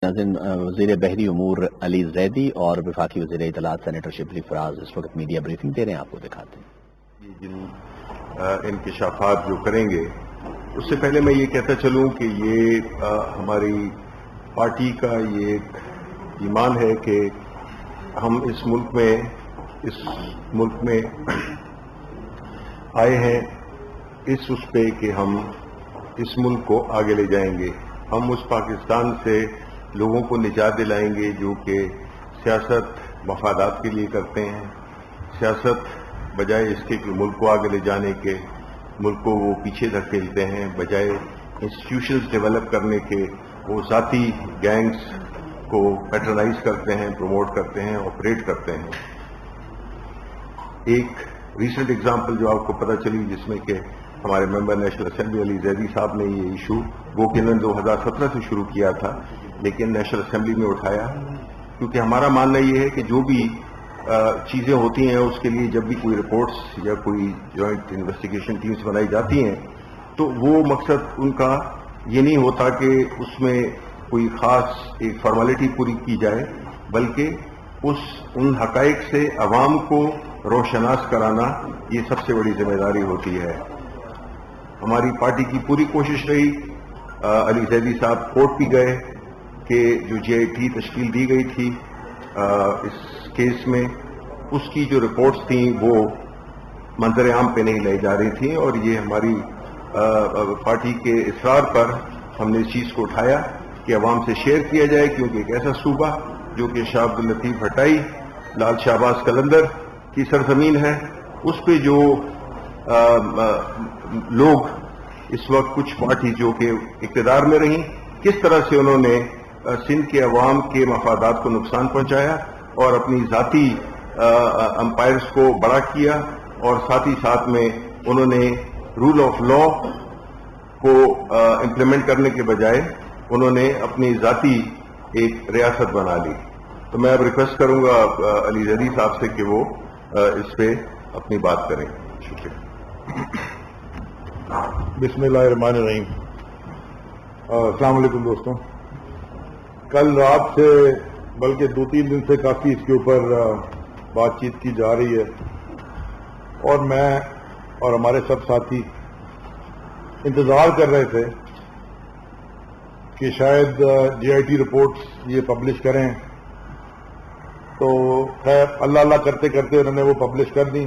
ناظرین، وزیر بحری امور علی زیدی اور وفاقی وزیر اطلاعات سینیٹر شبلی فراز اس وقت میڈیا بریفنگ دے رہے ہیں، آپ کو دکھاتے ہیں۔ جن انکشافات جو کریں گے اس سے پہلے میں یہ کہتا چلوں کہ یہ ہماری پارٹی کا یہ ایک ایمان ہے کہ ہم اس ملک میں آئے ہیں اس پہ کہ ہم اس ملک کو آگے لے جائیں گے۔ ہم اس پاکستان سے لوگوں کو نجات دلائیں گے جو کہ سیاست مفادات کے لیے کرتے ہیں، سیاست بجائے اس کے کہ ملک کو آگے لے جانے کے ملک کو وہ پیچھے دھکیلتے ہیں، بجائے انسٹیٹیوشنز ڈیولپ کرنے کے وہ ذاتی گینگز کو پیٹرنائز کرتے ہیں، پروموٹ کرتے ہیں، آپریٹ کرتے ہیں۔ ایک ریسنٹ اگزامپل جو آپ کو پتہ چلی جس میں کہ ہمارے ممبر نیشنل اسمبلی علی زیدی صاحب نے یہ ایشو وہ کہ انہوں نے 2017 سے شروع کیا تھا لیکن نیشنل اسمبلی میں اٹھایا، کیونکہ ہمارا ماننا یہ ہے کہ جو بھی چیزیں ہوتی ہیں اس کے لیے جب بھی کوئی رپورٹس یا کوئی جوائنٹ انویسٹیگیشن ٹیمز بنائی جاتی ہیں تو وہ مقصد ان کا یہ نہیں ہوتا کہ اس میں کوئی خاص ایک فارمیلٹی پوری کی جائے، بلکہ ان حقائق سے عوام کو روشناس کرانا یہ سب سے بڑی ذمہ داری ہوتی ہے۔ ہماری پارٹی کی پوری کوشش رہی، علی زیدی صاحب کورٹ بھی گئے کہ جو جے آئی ٹی تشکیل دی گئی تھی اس کیس میں اس کی جو رپورٹس تھیں وہ منظر عام پہ نہیں لائی جا رہی تھیں، اور یہ ہماری پارٹی کے اصرار پر ہم نے اس چیز کو اٹھایا کہ عوام سے شیئر کیا جائے، کیونکہ ایک ایسا صوبہ جو کہ شاہ عبداللطیف بھٹائی، لال شہباز قلندر کی سرزمین ہے، اس پہ جو لوگ اس وقت کچھ پارٹی جو کہ اقتدار میں رہیں کس طرح سے انہوں نے سندھ کے عوام کے مفادات کو نقصان پہنچایا اور اپنی ذاتی امپائرز کو بڑا کیا، اور ساتھ ہی ساتھ میں انہوں نے رول آف لا کو امپلیمنٹ کرنے کے بجائے انہوں نے اپنی ذاتی ایک ریاست بنا لی۔ تو میں اب ریکویسٹ کروں گا علی زیدی صاحب سے کہ وہ اس پہ اپنی بات کریں۔ شکریہ۔ بسم اللہ الرحمن الرحیم۔ السلام علیکم دوستوں، کل رات سے بلکہ 2-3 دن سے کافی اس کے اوپر بات چیت کی جا رہی ہے، اور میں اور ہمارے سب ساتھی انتظار کر رہے تھے کہ شاید جے آئی ٹی رپورٹس یہ پبلش کریں، تو خیر اللہ اللہ کرتے کرتے انہوں نے وہ پبلش کر دی۔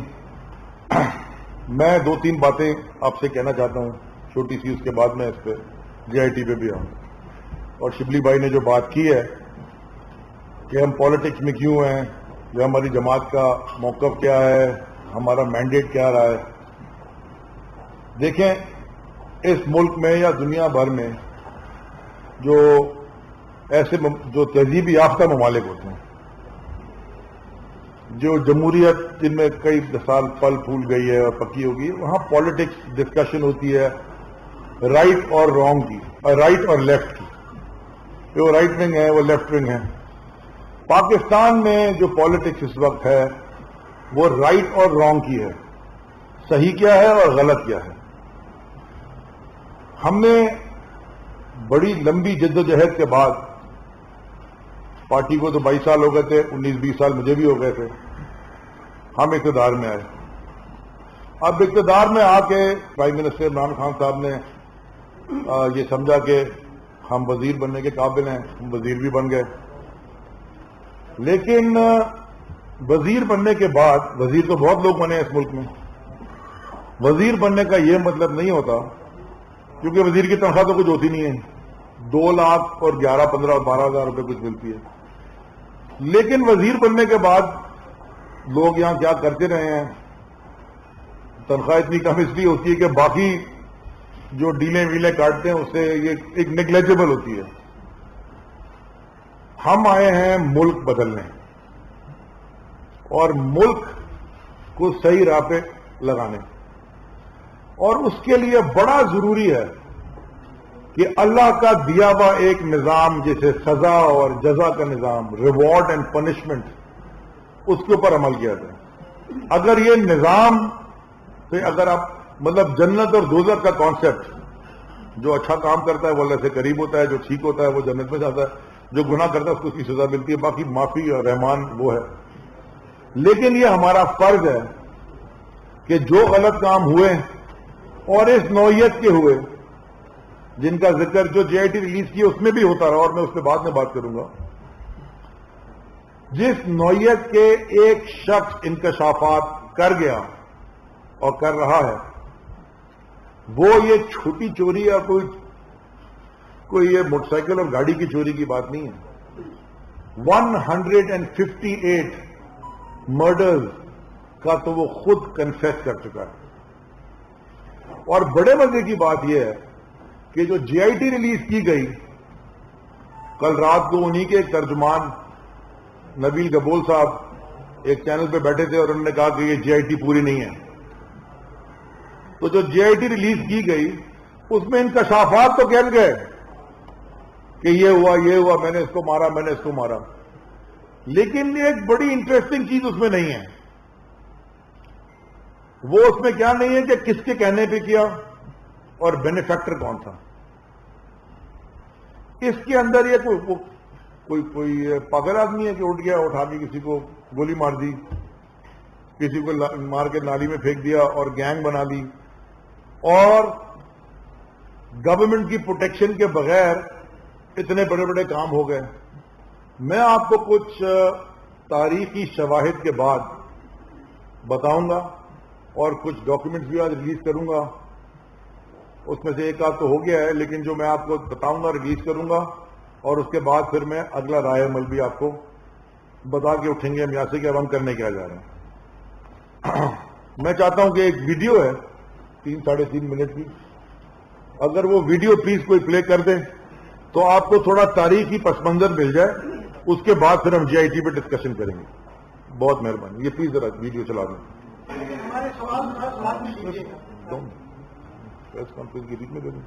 میں 2-3 باتیں آپ سے کہنا چاہتا ہوں چھوٹی سی، اس کے بعد میں اس پہ جے آئی ٹی پہ بھی آؤں۔ اور شبلی بھائی نے جو بات کی ہے کہ ہم پالیٹکس میں کیوں ہیں، یا ہماری جماعت کا موقف کیا ہے، ہمارا مینڈیٹ کیا رہا ہے، دیکھیں اس ملک میں یا دنیا بھر میں جو ایسے جو تہذیبی یافتہ ممالک ہوتے ہیں، جو جمہوریت جن میں کئی سال پل پھول گئی ہے اور پکی ہوگی، وہاں پالیٹکس ڈسکشن ہوتی ہے رائٹ اور رانگ کی، اور رائٹ اور لیفٹ کی، وہ رائٹ ونگ ہے وہ لیفٹ ونگ ہے۔ پاکستان میں جو پالیٹکس اس وقت ہے وہ رائٹ اور رانگ کی ہے، صحیح کیا ہے اور غلط کیا ہے۔ ہم نے بڑی لمبی جدوجہد کے بعد، پارٹی کو تو 22 سال ہو گئے تھے، 19-20 سال مجھے بھی ہو گئے تھے، ہم اقتدار میں آئے۔ اب اقتدار میں آ کے پرائم منسٹر عمران خان صاحب نے یہ سمجھا کہ ہم وزیر بننے کے قابل ہیں، ہم وزیر بھی بن گئے۔ لیکن وزیر بننے کے بعد، وزیر تو بہت لوگ بنے ہیں اس ملک میں، وزیر بننے کا یہ مطلب نہیں ہوتا، کیونکہ وزیر کی تنخواہ تو کچھ ہوتی نہیں ہے، 2 لاکھ اور 11, 15 اور 12 ہزار روپے کچھ ملتی ہے۔ لیکن وزیر بننے کے بعد لوگ یہاں کیا کرتے رہے ہیں، تنخواہ اتنی کم اس لیے ہوتی ہے کہ باقی جو ڈیلیں ویلیں کاٹتے ہیں اس سے یہ ایک نیگلیجبل ہوتی ہے۔ ہم آئے ہیں ملک بدلنے اور ملک کو صحیح راہ پہ لگانے، اور اس کے لیے بڑا ضروری ہے کہ اللہ کا دیا ہوا ایک نظام جیسے سزا اور جزا کا نظام، ریوارڈ اینڈ پنشمنٹ، اس کے اوپر عمل کیا جائے۔ اگر یہ نظام پہ اگر آپ مطلب جنت اور دوزخ کا کانسیپٹ، جو اچھا کام کرتا ہے وہ اللہ سے قریب ہوتا ہے، جو ٹھیک ہوتا ہے وہ جنت میں جاتا ہے، جو گناہ کرتا ہے اس کو اس کی سزا ملتی ہے، باقی معافی اور رحمان وہ ہے. لیکن یہ ہمارا فرض ہے کہ جو غلط کام ہوئے اور اس نوعیت کے ہوئے جن کا ذکر جو جے آئی ٹی ریلیز کی اس میں بھی ہوتا رہا، اور میں اس پہ بعد میں بات کروں گا، جس نوعیت کے ایک شخص انکشافات کر گیا اور کر رہا ہے، وہ یہ چھوٹی چوری یا کوئی یہ موٹر سائیکل اور گاڑی کی چوری کی بات نہیں ہے. 158 مرڈرز کا تو وہ خود کنفیس کر چکا ہے. اور بڑے مزے کی بات یہ ہے کہ جو جے آئی ٹی ریلیز کی گئی، کل رات کو انہی کے ایک ترجمان نبیل گبول صاحب ایک چینل پہ بیٹھے تھے اور انہوں نے کہا کہ یہ جے آئی ٹی پوری نہیں ہے. تو جو جے آئی ٹی ریلیز کی گئی اس میں انکشافات تو کہہ گئے کہ یہ ہوا، میں نے اس کو مارا، میں نے اس کو مارا، لیکن ایک بڑی انٹرسٹنگ چیز اس میں نہیں ہے. وہ اس میں کیا نہیں ہے کہ کس کے کہنے پہ کیا اور بینیفیکٹر کون تھا. اس کے اندر یہ کوئی پاگل آدمی ہے کہ اٹھ گیا، اٹھا کے کسی کو گولی مار دی، کسی کو مار کے نالی میں پھینک دیا اور گینگ بنا لی، اور گورنمنٹ کی پروٹیکشن کے بغیر اتنے بڑے بڑے کام ہو گئے. میں آپ کو کچھ تاریخی شواہد کے بعد بتاؤں گا اور کچھ ڈاکیومنٹس بھی آج ریلیز کروں گا. اس میں سے ایک آدھ تو ہو گیا ہے، لیکن جو میں آپ کو بتاؤں گا ریلیز کروں گا، اور اس کے بعد پھر میں اگلا رائے عمل بھی آپ کو بتا کے اٹھیں گے ہم یہاں سے کہ اب ہم کرنے کیا جا رہے ہیں. میں چاہتا ہوں کہ ایک ویڈیو ہے 3-3.5 منٹ کی، اگر وہ ویڈیو پلیز کوئی پلے کر دیں تو آپ کو تھوڑا تاریخی پس منظر مل جائے، اس کے بعد پھر ہم جے آئی ٹی پہ ڈسکشن کریں گے. بہت مہربانی، یہ پلیز ذرا ویڈیو چلا دیں. پریس کانفرنس کے بیچ میں دے دیں،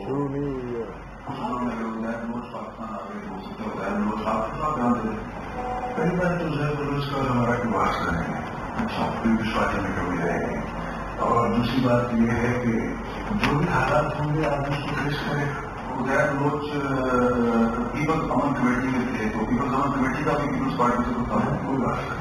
شروع نہیں ہوئی ہے. اور دوسری بات یہ ہے کہ جو بھی حالات ہوں گے آپ اس کو فیس کریں. ادھر لوگ پیپلز امن کمیٹی میں تھے، تو پیپلز امن کمیٹی کا بھی پیپلز پارٹی سے کوئی بات نہیں،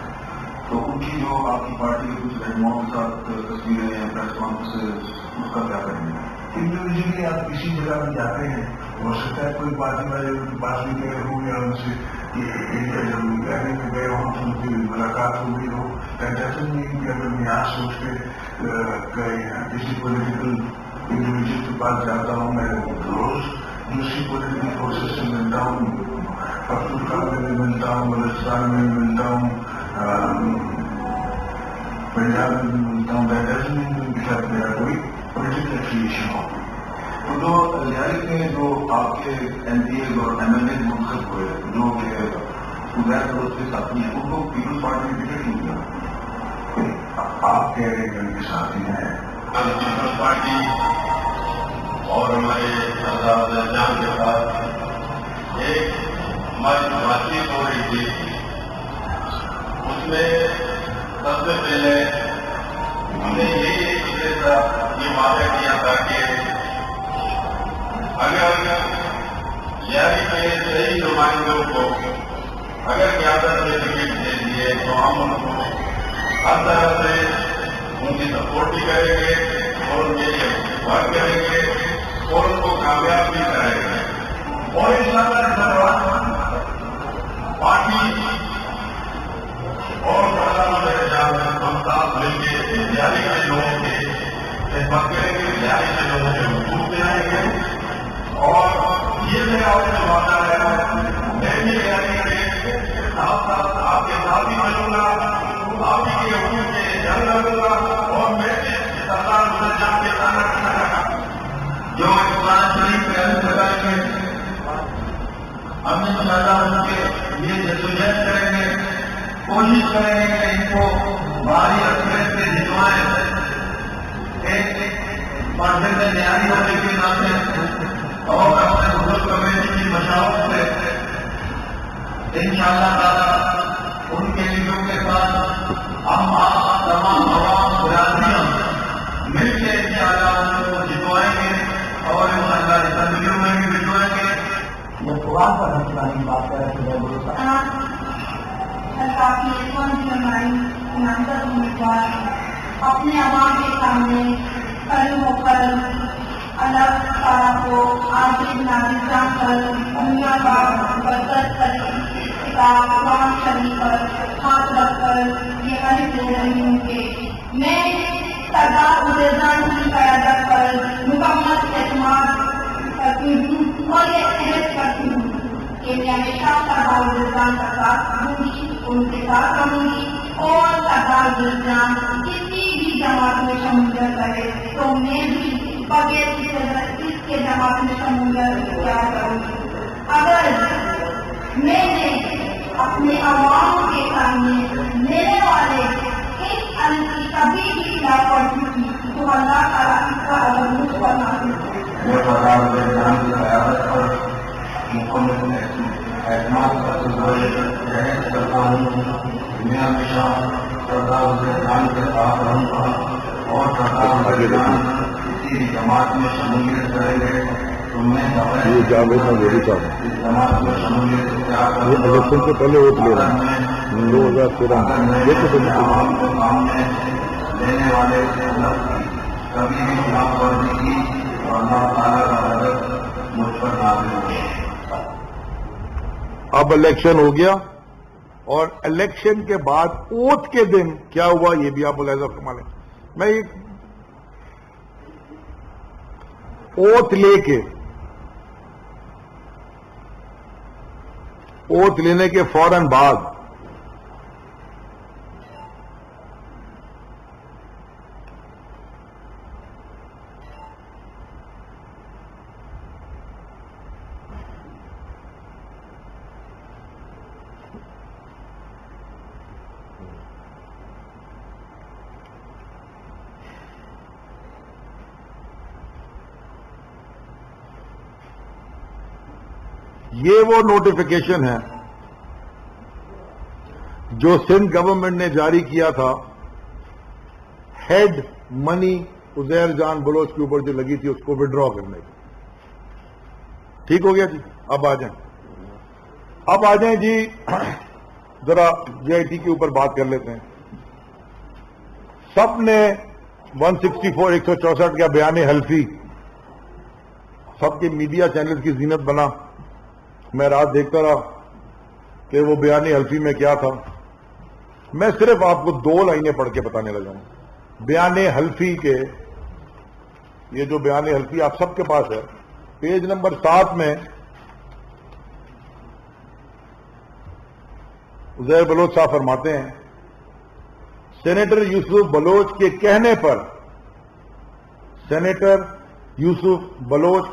تو ان کی جو آپ کی پارٹی کے کچھ رہنماؤں کے ساتھ تصویریں یا پریس کانفرنس اس کا کیا کریں گے؟ انڈیویجلی آپ کسی جگہ میں جاتے ہیں، ہو سکتا ہے کوئی پارٹی والے ان کے پاس بھی گئے ہوں یا ان سے کہنے کے گئے ہوں تو ان کی ملاقات ہو گئی ہو. ایسا نہیں کہ اگر میں یہاں سوچ کے کسی پولیٹیکل انڈیویجل کے پاس جاتا ہوں، میں روز دوسری پولیٹیکل فورسز سے ملتا ہوں، پختونخوا میں بھی ملتا ہوں، بلوچستان میں بھی ملتا ہوں، پنجاب میں بھی ملتا ہوں. ایسا نہیں کہ ساتھ میرا کوئی پولیٹیکل ایفیلیشن ہو. تو جو ریاض کے جو آپ کے ایم پی ایز اور ایم ایل اے منتخب ہوئے جو کہ ادھر روز کے ساتھی ہیں، ان کو پیپلز پارٹی میں ٹکٹ نہیں دیا. آپ کہہ رہے ہیں ان کے ساتھی ہیں پیپلز پارٹی اور ہمارے جان کے ساتھ ایک ہماری بات چیت ہو رہی تھی. اس میں سب سے پہلے ہم نے یہ وعدہ کیا تھا کہ اگر یاری کے صحیح نمائندوں کو اگر قیادت میں ٹکٹ دے دیے تو ہم ان کو ہر طرح سے ان کی سپورٹ بھی کریں گے اور ان کے لیے بات کریں گے اور ان کو کامیاب بھی کریں گے. اور انشاءاللہ پارٹی اور ہم ساتھ مل کے یاری کے لوگوں کے خدمت کریں گے، یاری کے لوگوں کے حقوق دلائیں گے. اور یہ میرا آپ سے وعدہ ہے، میں بھی یاری کے ساتھ ساتھ آپ کے ساتھ بھی ملوں گا، آپ ہی کے حقوق کے جنگ لڑوں گا اور میں سرکار مدد کے ساتھ رکھنا گا. جو قرآن شریف کے عزم لگائیں گے ہم ان شاء اللہ ان کے یہ جدوجہد کریں گے، کوشش کریں گے کہ ان کو بھاری اکثریت سے جتوائیں. ایک پارٹی میں نیاری ہونے کے ناطے اور اپنے حضور کمیٹی کی مشاورت سے انشاءاللہ تعالیٰ ان کے لیڈروں کے ساتھ ہم تمام عوام برادریاں مل کے انشاءاللہ ان کو جتوائیں گے اور ان اسمبلیوں میں بھی بھجوائیں گے قرآن پر ہم چلانے کی بات کر رہے تھے اپنے عوام کے سامنے کھڑے ہو کر اللہ تعالیٰ کو عاجز نازل جان کر دنیا کا برکت کرے کتاب قرآن شریف پر ہاتھ رکھ کر یہ عرض دے رہی ہوں کہ میں سردار عزیزان کی قیادت پر مکمل اعتماد کرتی ہوں اور یہ عہد کرتی ہوں کہ میں ہمیشہ سردار عزیزان کا ساتھ دوں گی، ان کے ساتھ رہوں گی، اور سردار عزیزان کسی بھی جماعت میں شمولیت کرے تو میں بھی بغیر اس کے جماعت میں شمولیت اختیار کروں گی۔ اگر میں نے اپنے عوام کے سامنے میرے والے اس عمل کی کبھی بھی خلاف ورزی کی تو اللہ تعالیٰ اس کا اگر مجھ پر نازل کرے۔ میں سردار عزیزان کی قیادت پر مکمل اعتماد کرتے ہوئے عہد کرتا ہوں، میں ہمیشہ سردار عزیزان کے ساتھ رہوں گا اور سردار عزیزان کسی جماعت میں شمولیت کریں گے تو میں یہ جاوید نظری صاحب اس جماعت میں شمولیت اختیار یہ الیکشن سے پہلے ووٹ لے رہے ہیں 2013 یہ تو عوام کو سامنے لینے والے سے کبھی بھی خلاف ورزی کی اور اللہ تعالیٰ کا غضب مجھ پر نازل ہو۔ اب الیکشن ہو گیا اور الیکشن کے بعد اوتھ کے دن کیا ہوا یہ بھی آپ ملاحظہ فرما لیں۔ میں ایک اوتھ لے کے اوتھ لینے کے فوراً بعد یہ وہ نوٹیفیکیشن ہے جو سندھ گورنمنٹ نے جاری کیا تھا ہیڈ منی عزیر جان بلوچ کے اوپر جو لگی تھی اس کو وڈرا کرنے کی۔ ٹھیک ہو گیا جی، اب آ جائیں جی، ذرا جے آئی ٹی کے اوپر بات کر لیتے ہیں۔ سب نے 164 164 کا بیان حلفی سب کے میڈیا چینل کی زینت بنا۔ میں رات دیکھتا رہا کہ وہ بیان حلفی میں کیا تھا۔ میں صرف آپ کو 2 لائنیں پڑھ کے بتانے لگا ہوں بیان حلفی کے۔ یہ جو بیان حلفی آپ سب کے پاس ہے، پیج نمبر 7 میں عزیر بلوچ صاحب فرماتے ہیں، سینیٹر یوسف بلوچ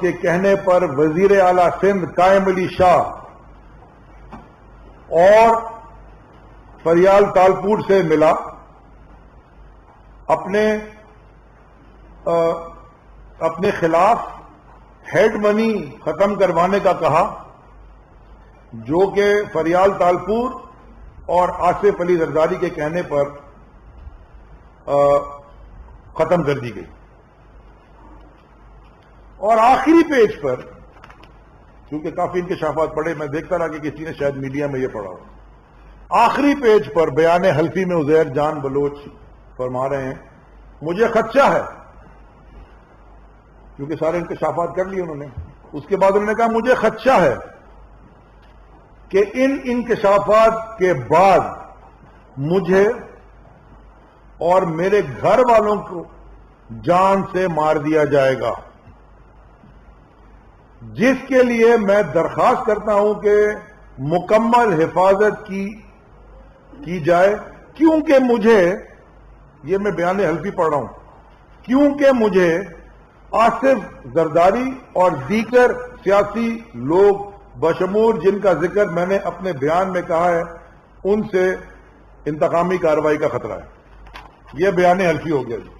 کے کہنے پر وزیر اعلیٰ سندھ قائم علی شاہ اور فریال تالپور سے ملا، اپنے خلاف ہیڈ منی ختم کروانے کا کہا، جو کہ فریال تالپور اور آصف علی زرداری کے کہنے پر ختم کر دی گئی۔ اور آخری پیج پر، کیونکہ کافی انکشافات پڑے، میں دیکھتا رہا کہ کسی نے شاید میڈیا میں یہ پڑھا ہو، آخری پیج پر بیان حلفی میں عزیر جان بلوچ فرما رہے ہیں، مجھے خدشہ ہے، کیونکہ سارے انکشافات کر لیے انہوں نے، اس کے بعد انہوں نے کہا مجھے خدشہ ہے کہ ان انکشافات کے بعد مجھے اور میرے گھر والوں کو جان سے مار دیا جائے گا، جس کے لیے میں درخواست کرتا ہوں کہ مکمل حفاظت کی جائے، کیونکہ مجھے، یہ میں بیان حلفی پڑھ رہا ہوں، کیونکہ مجھے آصف زرداری اور دیگر سیاسی لوگ بشمول جن کا ذکر میں نے اپنے بیان میں کہا ہے ان سے انتقامی کارروائی کا خطرہ ہے۔ یہ بیان حلفی ہو گیا جی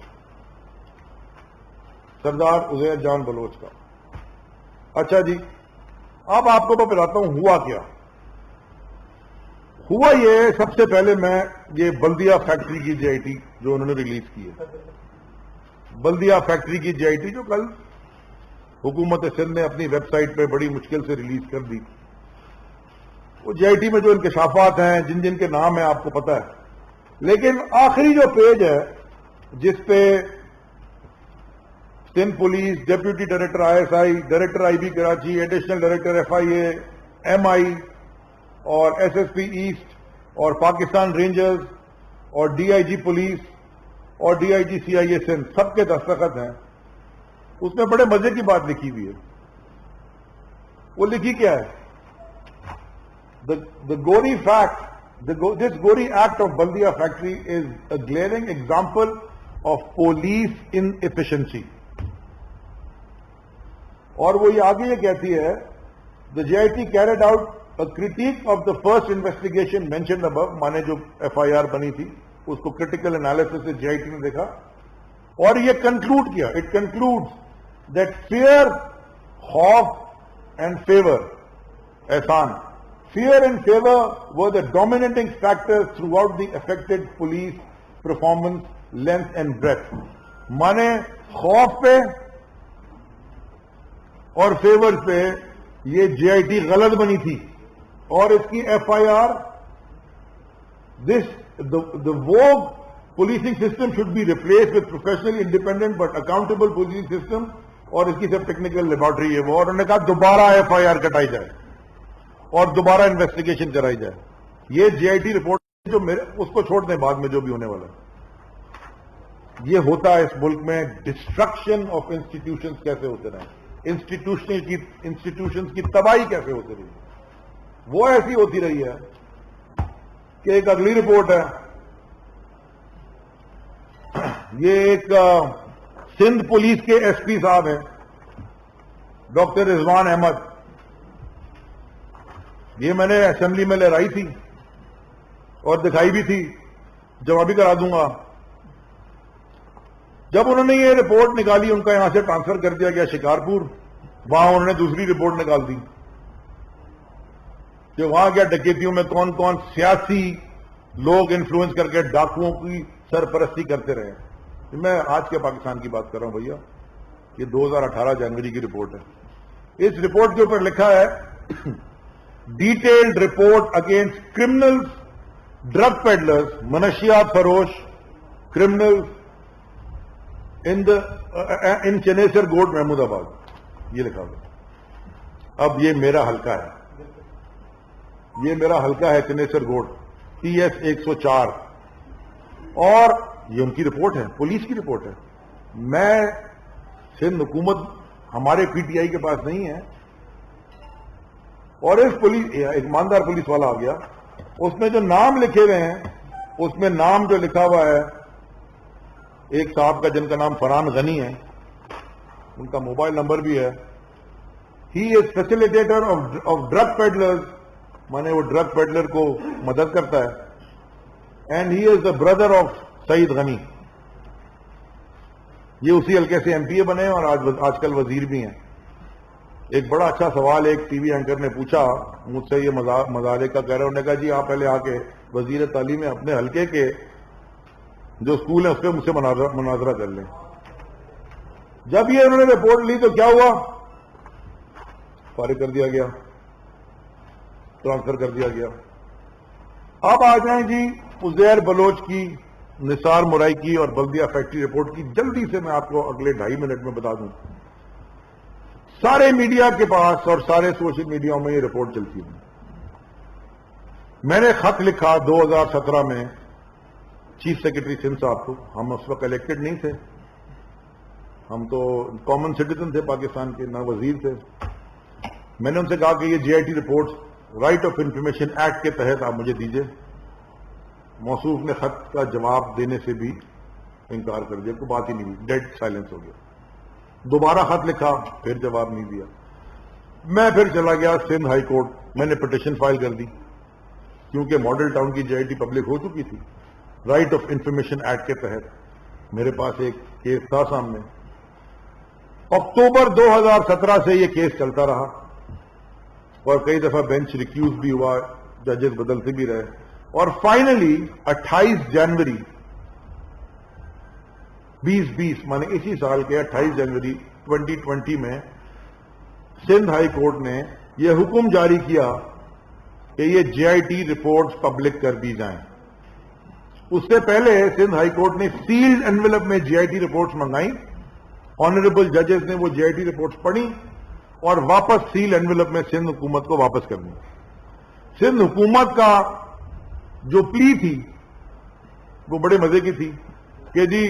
سردار عزیر جان بلوچ کا۔ اچھا جی، اب آپ کو میں بتاتا ہوں ہوا کیا ہوا۔ یہ سب سے پہلے میں یہ بلدیہ فیکٹری کی جے آئی ٹی جو انہوں نے ریلیز کی ہے، بلدیہ فیکٹری کی جے آئی ٹی جو کل حکومت سندھ نے اپنی ویب سائٹ پہ بڑی مشکل سے ریلیز کر دی. وہ جے آئی ٹی میں جو انکشافات ہیں جن جن کے نام ہیں آپ کو پتا ہے. لیکن آخری جو پیج ہے جس پہ Sindh police, deputy director I S I, director I B Karachi, additional director F I A, M I اور ایس ایس پی ایسٹ اور پاکستان رینجرز اور ڈی آئی جی پولیس اور D I G C I A Sindh سب کے دستخط ہیں. اس میں بڑے مزے کی بات لکھی ہوئی ہے. وہ لکھی کیا ہے؟ The Gori fact, this Gori act of Baldia factory is a glaring example of police inefficiency. اور وہ یہ آگے یہ کہتی ہے the JIT carried out a critique of the first investigation mentioned above, مانے جو ایف آئی آر بنی تھی اس کو critical analysis سے JIT نے دیکھا اور یہ کنکلوڈ کیا. It concludes that fear, خوف and favor, Ehsan, fear and favor were the dominating factors throughout the affected police performance, length and breadth. مانے خوف پہ اور فیور پہ یہ جے آئی ٹی غلط بنی تھی اور اس کی F I R the vogue policing system should be replaced with professionally independent but accountable policing system اور اس کی سب ٹیکنیکل لیبارٹری ہے وہ. اور انہوں نے کہا دوبارہ ایف آئی آر کٹائی جائے اور دوبارہ انویسٹیگیشن کرائی جائے. یہ جے آئی ٹی رپورٹ جو اس کو چھوڑ دیں بعد میں جو بھی ہونے والا ہے. یہ ہوتا ہے اس ملک میں ڈسٹرکشن آف انسٹیٹیوشنز کیسے ہوتے رہے, انسٹیٹیوشنز کی تباہی کیسے ہوتی رہی. وہ ایسی ہوتی رہی ہے کہ ایک اگلی رپورٹ ہے, یہ ایک سندھ پولیس کے ایس پی صاحب ہیں ڈاکٹر رضوان احمد. یہ میں نے اسمبلی میں لہرائی تھی اور دکھائی بھی تھی, جمع بھی کرا دوں گا. جب انہوں نے یہ رپورٹ نکالی ان کا یہاں سے ٹرانسفر کر دیا گیا شکارپور, وہاں انہوں نے دوسری رپورٹ نکال دی کہ وہاں کیا ڈکیتیوں میں کون کون سیاسی لوگ انفلوئنس کر کے ڈاکوؤں کی سرپرستی کرتے رہے. میں آج کے پاکستان کی بات کر رہا ہوں بھیا, یہ 2018 جنوری کی رپورٹ ہے. اس رپورٹ کے اوپر لکھا ہے detailed report against criminals, drug peddlers, منشیات فروش, کرمنلز ان چنیسر گوٹ محمود آباد. یہ لکھا ہوا. اب یہ میرا حلقہ ہے, یہ میرا حلقہ ہے چنیسر گوٹ, ٹی ایس 104, اور یہ ان کی رپورٹ ہے, پولیس کی رپورٹ ہے. میں سندھ حکومت ہمارے پی ٹی آئی کے پاس نہیں ہے, اور اس پولیس ایک ایماندار پولیس والا آ گیا, اس میں جو نام لکھے ہوئے ہیں اس میں نام جو لکھا ہوا ہے ایک صاحب کا جن کا نام فرحان غنی ہے, ان کا موبائل نمبر بھی ہے. He is facilitator of drug peddlers, مانے وہ ڈرگ پیڈلر کو مدد کرتا ہے. And he is the brother of Saeed Ghani. یہ اسی حلقے سے ایم پی اے بنے اور آج کل وزیر بھی ہیں. ایک بڑا اچھا سوال ایک ٹی وی اینکر نے پوچھا مجھ سے, یہ مزارے کا کہہ رہے, انہوں نے کہا جی آپ پہلے آ کے وزیر تعلیم میں اپنے حلقے کے جو اسکول ہیں اس پہ مجھ سے مناظرہ کر لیں. جب یہ انہوں نے رپورٹ لی تو کیا ہوا, فارغ کر دیا گیا, ٹرانسفر کر دیا گیا. اب آ جائیں جی عزیر بلوچ کی, نثار مرائی کی اور بلدیہ فیکٹری رپورٹ کی. جلدی سے میں آپ کو اگلے 2.5 منٹ میں بتا دوں. سارے میڈیا کے پاس اور سارے سوشل میڈیا میں یہ رپورٹ چلتی ہے. میں نے خط لکھا 2017 میں چیف سیکرٹری سندھ صاحب کو. ہم اس وقت الیکٹڈ نہیں تھے, ہم تو کامن سٹیزن تھے پاکستان کے, نہ وزیر تھے. میں نے ان سے کہا کہ یہ J I T report right of information act کے تحت آپ مجھے دیجئے. موصوف نے خط کا جواب دینے سے بھی انکار کر دیا, کوئی بات ہی نہیں ہوئی, ڈیڈ سائلنس ہو گیا. دوبارہ خط لکھا, پھر جواب نہیں دیا. میں پھر چلا گیا سندھ ہائی کورٹ, میں نے پٹیشن فائل کر دی کیونکہ ماڈل ٹاؤن کی جے آئی ٹی پبلک ہو چکی تھی. رائٹ آف انفارمیشن ایکٹ کے تحت میرے پاس ایک کیس تھا سامنے. اکتوبر 2017 سے یہ کیس چلتا رہا اور کئی دفعہ بینچ ریکیوز بھی ہوا, ججز بدلتے بھی رہے, اور فائنلی 28 جنوری 2020 مانے اسی سال کے 28 جنوری 2020 میں سندھ ہائی کورٹ نے یہ حکم جاری کیا کہ یہ JIT رپورٹس پبلک کر دی جائیں. اس سے پہلے سندھ ہائی کورٹ نے سیلڈ انویلپ میں JIT رپورٹس منگائیں. آنریبل ججز نے وہ JIT رپورٹس پڑھی اور واپس سیل انویلپ میں سندھ حکومت کو واپس کر دی. سندھ حکومت کا جو پلی تھی وہ بڑے مزے کی تھی کہ جی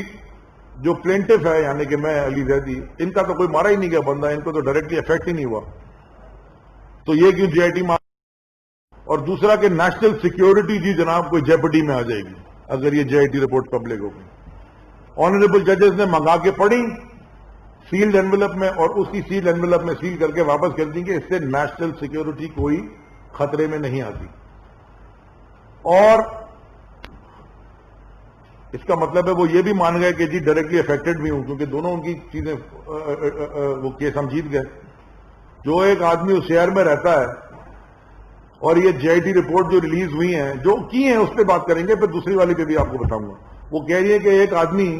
جو پلینٹف ہے یعنی کہ میں علی زیدی، ان کا تو کوئی مارا ہی نہیں گیا بندہ، ان کو تو ڈائریکٹلی افیکٹ ہی نہیں ہوا، تو یہ کیوں JIT مار. اور دوسرا کہ نیشنل سیکیورٹی جی جناب کوئی جیپٹی میں آ جائے گی اگر یہ JIT رپورٹ پبلک ہو گئی. آنریبل ججز نے منگا کے پڑھی سیلڈ انویلپ میں اور اسی سیلڈ انویلپ میں سیل کر کے واپس کر دیں گے. اس سے نیشنل سیکیورٹی کوئی خطرے میں نہیں آتی. اور اس کا مطلب ہے وہ یہ بھی مان گئے کہ جی ڈائریکٹلی افیکٹڈ بھی ہوں، کیونکہ دونوں ان کی چیزیں وہ کیس ہم جیت گئے. جو ایک آدمی اس شہر میں رہتا ہے اور یہ JIT رپورٹ جو ریلیز ہوئی ہیں جو کی ہیں اس پہ بات کریں گے، پھر دوسری والی پہ بھی آپ کو بتاؤں گا. وہ کہہ رہی ہے کہ ایک آدمی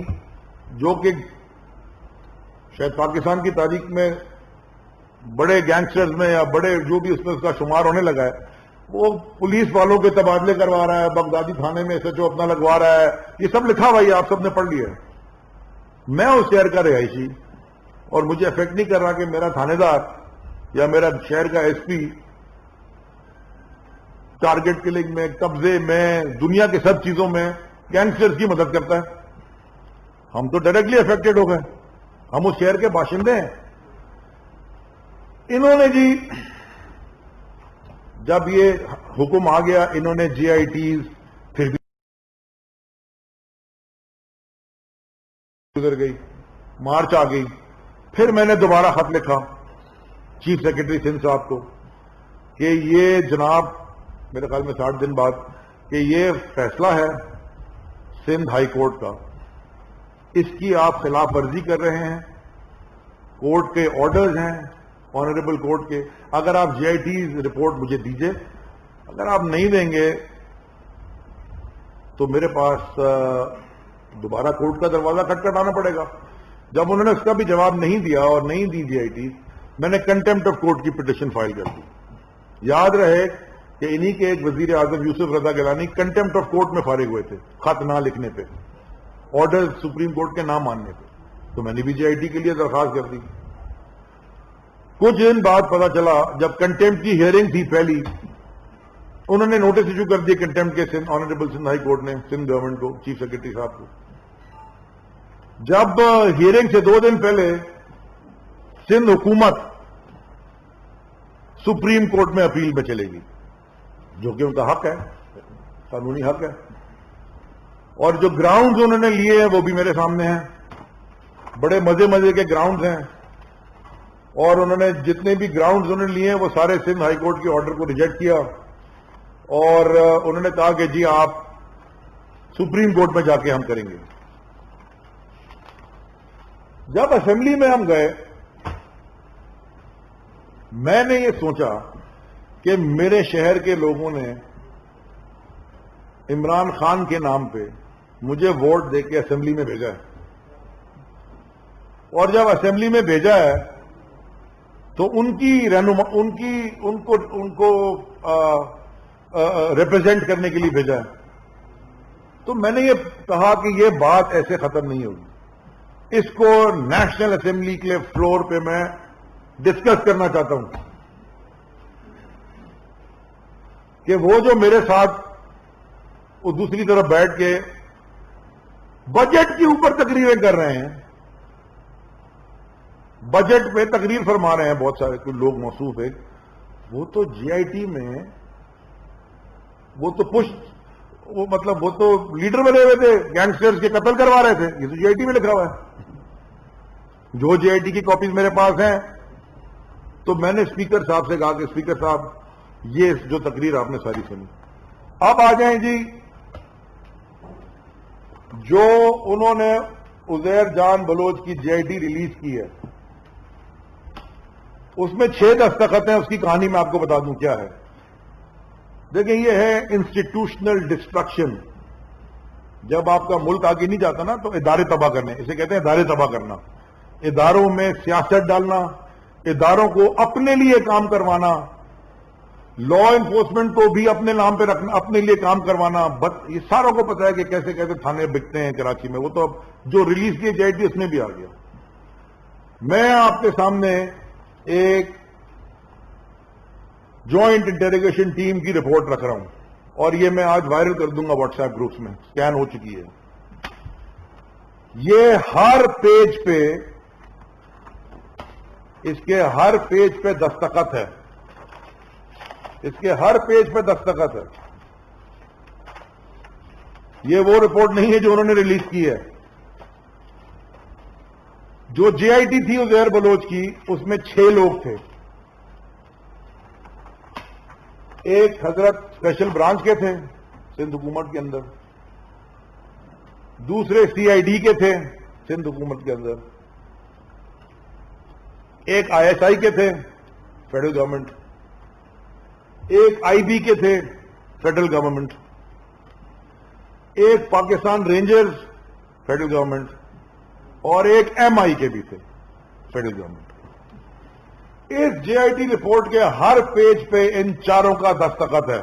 جو کہ شاید پاکستان کی تاریخ میں بڑے گینگسٹرز میں یا بڑے جو بھی اس میں اس کا شمار ہونے لگا ہے، وہ پولیس والوں کے تبادلے کروا رہا ہے، بغدادی تھانے میں SHO اپنا لگوا رہا ہے، یہ سب لکھا ہوا ہے، آپ سب نے پڑھ لیا ہے. میں اس شہر کا رہائشی اور مجھے افیکٹ نہیں کر رہا کہ میرا تھانے دار یا میرا شہر کا SP ٹارگٹ کلنگ میں، قبضے میں، دنیا کے سب چیزوں میں گینگسٹرز کی مدد کرتا ہے. ہم تو ڈائریکٹلی افیکٹڈ ہو گئے، ہم اس شہر کے باشندے ہیں. انہوں نے جی جب یہ حکم آ گیا انہوں نے JITs پھر بھی گزر گئی، مارچ آ گئی. پھر میں نے دوبارہ خط لکھا چیف سیکرٹری سندھ صاحب کو کہ یہ جناب میرے خیال میں 60 دن بعد کہ یہ فیصلہ ہے سندھ ہائی کورٹ کا، اس کی آپ خلاف ورزی کر رہے ہیں. کورٹ کے آرڈرز ہیں آنریبل کورٹ کے، اگر آپ JIT رپورٹ مجھے دیجئے، اگر آپ نہیں دیں گے تو میرے پاس دوبارہ کورٹ کا دروازہ کھٹکھٹانا پڑے گا. جب انہوں نے اس کا بھی جواب نہیں دیا اور نہیں دی JIT، میں نے کنٹمپٹ آف کورٹ کی پٹیشن فائل کر دی. یاد رہے کہ انہی کے ایک وزیر اعظم یوسف Raza Gilani contempt of court میں فارغ ہوئے تھے خط نہ لکھنے پہ، آرڈر سپریم کورٹ کے نہ ماننے پہ. تو میں نے بھی JIT کے لیے درخواست کر دی. کچھ دن بعد پتا چلا جب کنٹمپٹ کی ہیئرنگ تھی پہلی، انہوں نے نوٹس ایشو کر دیے کنٹمپٹ کے آنریبل سندھ ہائی کورٹ نے سندھ گورنمنٹ کو، چیف سیکرٹری صاحب کو. جب ہیئرنگ سے 2 دن پہلے سندھ حکومت سپریم کورٹ میں اپیل میں چلے گی، جو کہ ان کا حق ہے، قانونی حق ہے. اور جو گراؤنڈز انہوں نے لیے ہیں وہ بھی میرے سامنے ہیں، بڑے مزے کے گراؤنڈز ہیں. اور انہوں نے جتنے بھی گراؤنڈز انہوں نے لیے ہیں وہ سارے سندھ ہائی کورٹ کے آرڈر کو ریجیکٹ کیا اور انہوں نے کہا کہ جی آپ سپریم کورٹ میں جا کے ہم کریں گے. جب اسمبلی میں ہم گئے میں نے یہ سوچا کہ میرے شہر کے لوگوں نے عمران خان کے نام پہ مجھے ووٹ دے کے اسمبلی میں بھیجا ہے، اور جب اسمبلی میں بھیجا ہے تو ان کو ریپرزینٹ کرنے کے لیے بھیجا ہے. تو میں نے یہ کہا کہ یہ بات ایسے ختم نہیں ہوگی، اس کو نیشنل اسمبلی کے فلور پہ میں ڈسکس کرنا چاہتا ہوں کہ وہ جو میرے ساتھ وہ دوسری طرف بیٹھ کے بجٹ کے اوپر تقریریں کر رہے ہیں، بجٹ پہ تقریر فرما رہے ہیں بہت سارے کچھ لوگ موصوف ہے، وہ تو JIT میں وہ تو لیڈر بنے ہوئے تھے، گینگسٹرز کے قتل کروا رہے تھے. یہ تو JIT میں لکھا ہوا ہے، جو JIT کی کاپیز میرے پاس ہیں. تو میں نے اسپیکر صاحب سے کہا کہ اسپیکر صاحب یہ جو تقریر آپ نے ساری سنی، اب آ جائیں جی جو انہوں نے عزیر جان بلوچ کی JIT ریلیز کی ہے اس میں 6 دستخط ہیں. اس کی کہانی میں آپ کو بتا دوں کیا ہے. دیکھیں یہ ہے انسٹیٹیوشنل ڈسٹرکشن. جب آپ کا ملک آگے نہیں جاتا نا تو ادارے تباہ کرنے، اسے کہتے ہیں ادارے تباہ کرنا. اداروں میں سیاست ڈالنا، اداروں کو اپنے لیے کام کروانا، لا انفورسمنٹ کو بھی اپنے نام پہ رکھنا، اپنے لیے کام کروانا، یہ ساروں کو پتا ہے کہ کیسے کیسے تھانے بکتے ہیں کراچی میں. وہ تو اب جو ریلیز کی جائے تھی اس میں بھی آ گیا. میں آپ کے سامنے ایک جوائنٹ انٹیروگیشن ٹیم کی رپورٹ رکھ رہا ہوں، اور یہ میں آج وائرل کر دوں گا واٹس ایپ گروپس میں، سکین ہو چکی ہے. یہ ہر پیج پہ، اس کے ہر پیج پہ دستخط ہے، اس کے ہر پیج پہ دستخط ہے. یہ وہ رپورٹ نہیں ہے جو انہوں نے ریلیز کی ہے. جو جے آئی ٹی تھی عزیر بلوچ کی، اس میں 6 لوگ تھے. ایک حضرت اسپیشل برانچ کے تھے سندھ حکومت کے اندر، دوسرے سی آئی ڈی کے تھے سندھ حکومت کے اندر، ایک آئی ایس آئی کے تھے فیڈرل گورنمنٹ، ایک آئی بی کے تھے فیڈرل گورنمنٹ، ایک پاکستان رینجرز فیڈرل گورنمنٹ، اور ایک ایم آئی کے بھی تھے فیڈرل گورنمنٹ. اس جے آئی ٹی رپورٹ کے ہر پیج پہ ان چاروں کا دستخط ہے.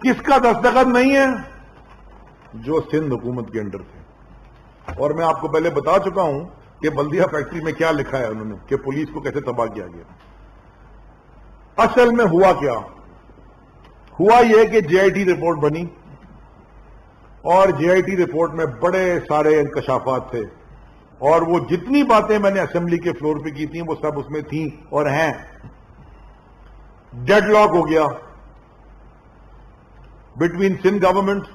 کس کا دستخط نہیں ہے؟ جو سندھ حکومت کے انڈر تھے. اور میں آپ کو پہلے بتا چکا ہوں کہ بلدیہ فیکٹری میں کیا لکھا ہے انہوں نے، کہ پولیس کو کیسے تباہ کیا گیا. اصل میں ہوا کیا؟ ہوا یہ کہ جے آئی ٹی رپورٹ بنی، اور جے آئی ٹی رپورٹ میں بڑے سارے انکشافات تھے، اور وہ جتنی باتیں میں نے اسمبلی کے فلور پہ کی تھیں وہ سب اس میں تھیں اور ہیں. ڈیڈ لاک ہو گیا بٹوین سندھ گورنمنٹ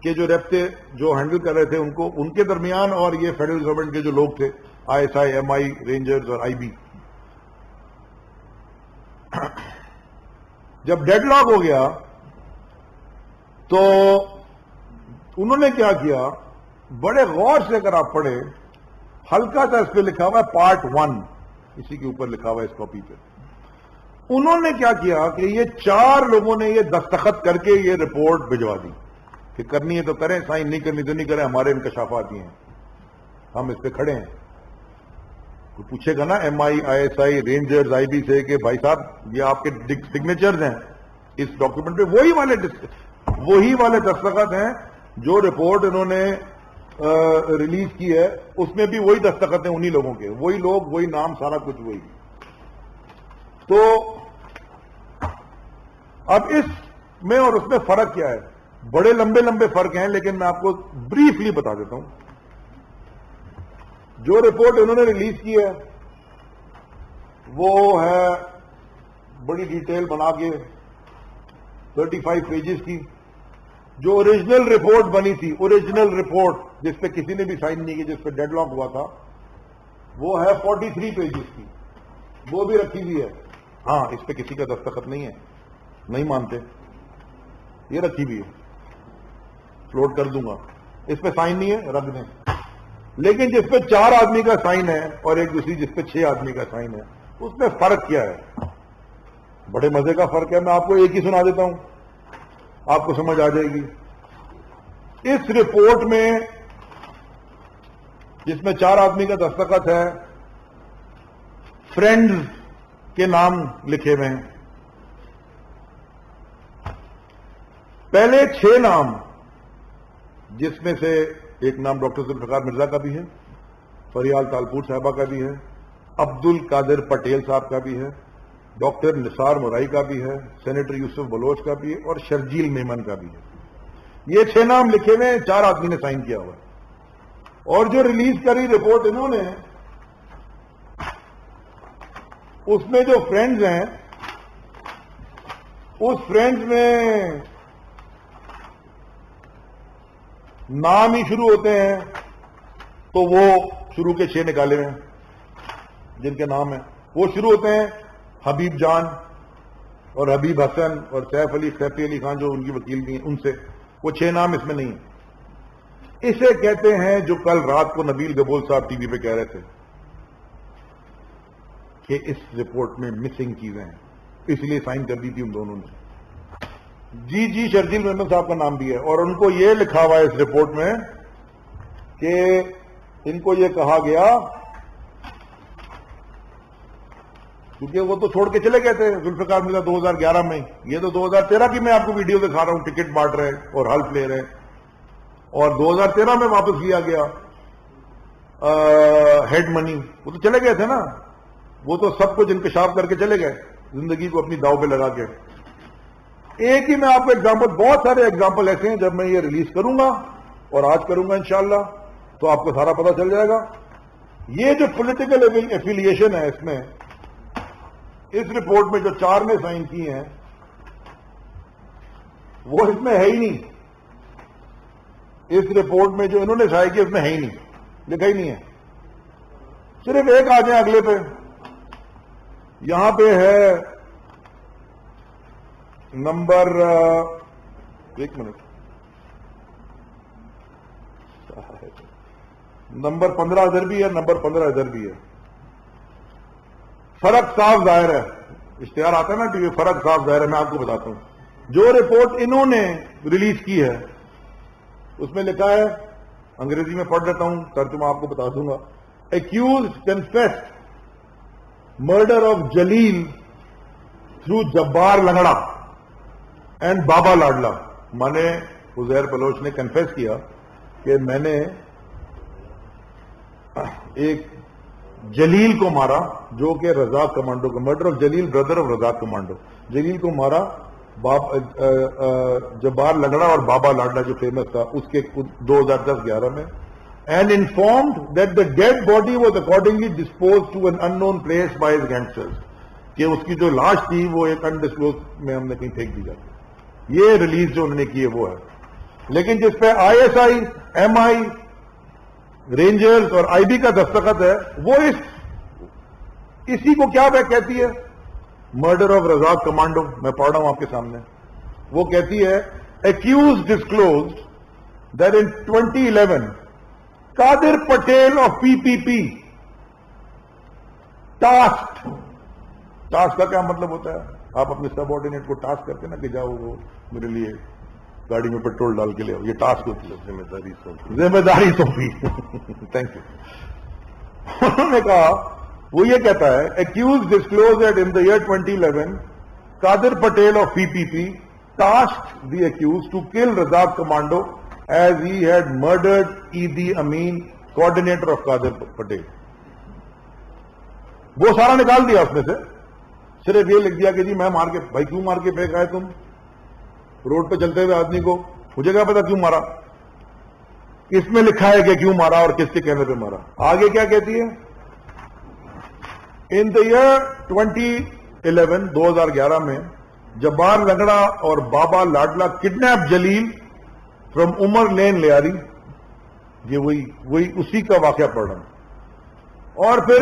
کے جو رابطے جو ہینڈل کر رہے تھے ان کے درمیان، اور یہ فیڈرل گورنمنٹ کے جو لوگ تھے، I S I, M I, Rangers اور آئی بی. جب ڈیڈ لاک ہو گیا تو انہوں نے کیا کیا، بڑے غور سے اگر آپ پڑھیں، ہلکا سا اس پہ لکھا ہوا ہے پارٹ 1، اسی کے اوپر لکھا ہوا ہے اس کاپی پہ. انہوں نے کیا کیا کہ یہ 4 لوگوں نے یہ دستخط کر کے یہ رپورٹ بھجوا دی کہ کرنی ہے تو کریں، سائن نہیں کرنی تو نہیں کریں، ہمارے انکشافات یہ ہیں، ہم اس پہ کھڑے ہیں. تو پوچھے گا نا M I, I S I, Rangers, I B سے کہ بھائی صاحب یہ آپ کے سگنیچرز ہیں اس ڈاکیومنٹ پہ، وہی والے دستخط ہیں جو رپورٹ انہوں نے ریلیز کی ہے، اس میں بھی وہی دستخط ہیں انہی لوگوں کے، وہی لوگ، وہی نام، سارا کچھ وہی. تو اب اس میں اور اس میں فرق کیا ہے؟ بڑے لمبے لمبے فرق ہیں، لیکن میں آپ کو بریفلی بتا دیتا ہوں. جو رپورٹ انہوں نے ریلیز کی ہے وہ ہے بڑی ڈیٹیل بنا کے 35 پیجز کی. جو اوریجنل رپورٹ بنی تھی، اوریجنل رپورٹ جس پہ کسی نے بھی سائن نہیں کی، جس پہ ڈیڈ لاک ہوا تھا، وہ ہے 43 پیجز کی، وہ بھی رکھی ہوئی ہے. ہاں، اس پہ کسی کا دستخط نہیں ہے، نہیں مانتے، یہ رکھی ہوئی ہے، فلوٹ کر دوں گا. اس پہ سائن نہیں ہے، رکھ دیں. لیکن جس پہ 4 آدمی کا سائن ہے اور ایک دوسری جس پہ 6 آدمی کا سائن ہے، اس میں فرق کیا ہے؟ بڑے مزے کا فرق ہے. میں آپ کو ایک ہی سنا دیتا ہوں، آپ کو سمجھ آ جائے گی. اس رپورٹ میں جس میں 4 آدمی کا دستخط ہے، فرینڈز کے نام لکھے ہوئے ہیں. پہلے 6 نام، جس میں سے ایک نام ڈاکٹر ذوالفقار مرزا کا بھی ہے، فریال تالپور صاحبہ کا بھی ہے، عبد القادر پٹیل صاحب کا بھی ہے، ڈاکٹر نثار مورائی کا بھی ہے، سینیٹر یوسف بلوچ کا بھی ہے، اور شرجیل میمن کا بھی ہے. یہ 6 نام لکھے ہوئے ہیں، 4 آدمی نے سائن کیا ہوا ہے. اور جو ریلیز کری رپورٹ انہوں نے، اس میں جو فرینڈز ہیں، اس فرینڈز میں نام ہی شروع ہوتے ہیں تو وہ شروع کے 6 نکالے ہوئے ہیں جن کے نام ہیں. وہ شروع ہوتے ہیں حبیب جان اور حبیب حسن اور سیف علی خان جو ان کی وکیل بھی ہیں، ان سے. وہ 6 نام اس میں نہیں ہیں. اسے کہتے ہیں جو کل رات کو نبیل گبول صاحب ٹی وی پہ کہہ رہے تھے کہ اس رپورٹ میں مسنگ چیزیں ہیں، اس لیے سائن کر دی تھی ان دونوں نے. جی شرجیل محمد صاحب کا نام بھی ہے، اور ان کو یہ لکھا ہوا ہے اس رپورٹ میں کہ ان کو یہ کہا گیا، کیونکہ وہ تو چھوڑ کے چلے گئے تھے ذوالفقار مرزا 2011 میں، یہ تو 2013 کی میں آپ کو ویڈیو دکھا رہا ہوں، ٹکٹ بانٹ رہے اور حلف لے رہے، اور 2013 میں واپس لیا گیا ہیڈ منی، وہ تو چلے گئے تھے نا، وہ تو سب کچھ انکشاف کر کے چلے گئے زندگی کو اپنی داؤ پہ لگا کے. ایک ہی میں آپ کو ایگزامپل، بہت سارے ایگزامپل ایسے ہیں، جب میں یہ ریلیز کروں گا اور آج کروں گا انشاءاللہ تو آپ کو سارا پتہ چل جائے گا. یہ جو پولیٹیکل ایفیلیشن ہے اس میں، اس رپورٹ میں جو 4 نے سائن کی ہیں وہ اس میں ہے ہی نہیں. اس رپورٹ میں جو انہوں نے شائع کی اس میں ہے ہی نہیں، لکھا ہی نہیں ہے. صرف ایک آ جائیں اگلے پہ، یہاں پہ ہے نمبر، ایک منٹ، نمبر 15 ادھر بھی ہے، نمبر 15 ادھر بھی ہے. فرق صاف ظاہر ہے، اشتہار آتا ہے نا ٹی وی، فرق صاف ظاہر ہے. میں آپ کو بتاتا ہوں جو رپورٹ انہوں نے ریلیز کی ہے اس میں لکھا ہے، انگریزی میں پڑھ لیتا ہوں، ترجمہ آپ کو بتا دوں گا. Accused confessed murder of Jalil through Jabbar Langda and Baba Ladla. مانے عزیر بلوچ نے کنفیس کیا کہ میں نے ایک جلیل کو مارا جو کہ رزاق کمانڈو کا، murder of Jalil brother of Razzaq commando, Jalil کو مارا جبار لنگڑا اور بابا لاڈلا جو فیمس تھا اس کے 2010-11 میں. And informed that the dead body was accordingly disposed to an unknown place by his gangsters. کہ اس کی جو لاش تھی وہ ایک انڈسکلوز میں ہم نے کہیں پھینک دی جاتی. یہ ریلیز جو انہوں نے کی ہے وہ ہے. لیکن جس پہ ISI, MI, رینجرز اور IB کا دستخط ہے وہ اسی کو کیا کہتی ہے؟ Murder of Razzaq commando. میں پڑھ رہا ہوں آپ کے سامنے. وہ کہتی ہے accused disclosed that in 2011 Qadir Patel of PPP task کا کیا مطلب ہوتا ہے؟ آپ اپنے سب آرڈینیٹ کو ٹاسک کرتے ہیں نا کہ جاؤ وہ میرے لیے گاڑی میں پیٹرول ڈال کے لے آؤ، یہ ٹاسک ہوتی ہے، ذمہ داری سونپی. Thank you. انہوں نے کہا، وہ یہ کہتا ہے accused disclosed that in the year 2011 Qadir Patel of PPP tasked the accused to kill Razak Commando as he had murdered Idi Amin, coordinator of Qadir Patel. وہ سارا نکال دیا اس میں سے، صرف یہ لکھ دیا کہ جی میں مار کے، بھائی کیوں مار کے پھینکا ہے تم روڈ پہ چلتے ہوئے آدمی کو؟ مجھے کیا پتا کیوں مارا. اس میں لکھا ہے کہ کیوں مارا اور کس کے کہنے پہ مارا. آگے کیا کہتی ہے؟ ان دا ایئر 2011 2011 میں جبار لنگڑا اور بابا لاڈلا کڈنیپ جلیل فرام عمر لین لیاری. یہ وہی اسی کا واقعہ پڑھ رہا ہوں. اور پھر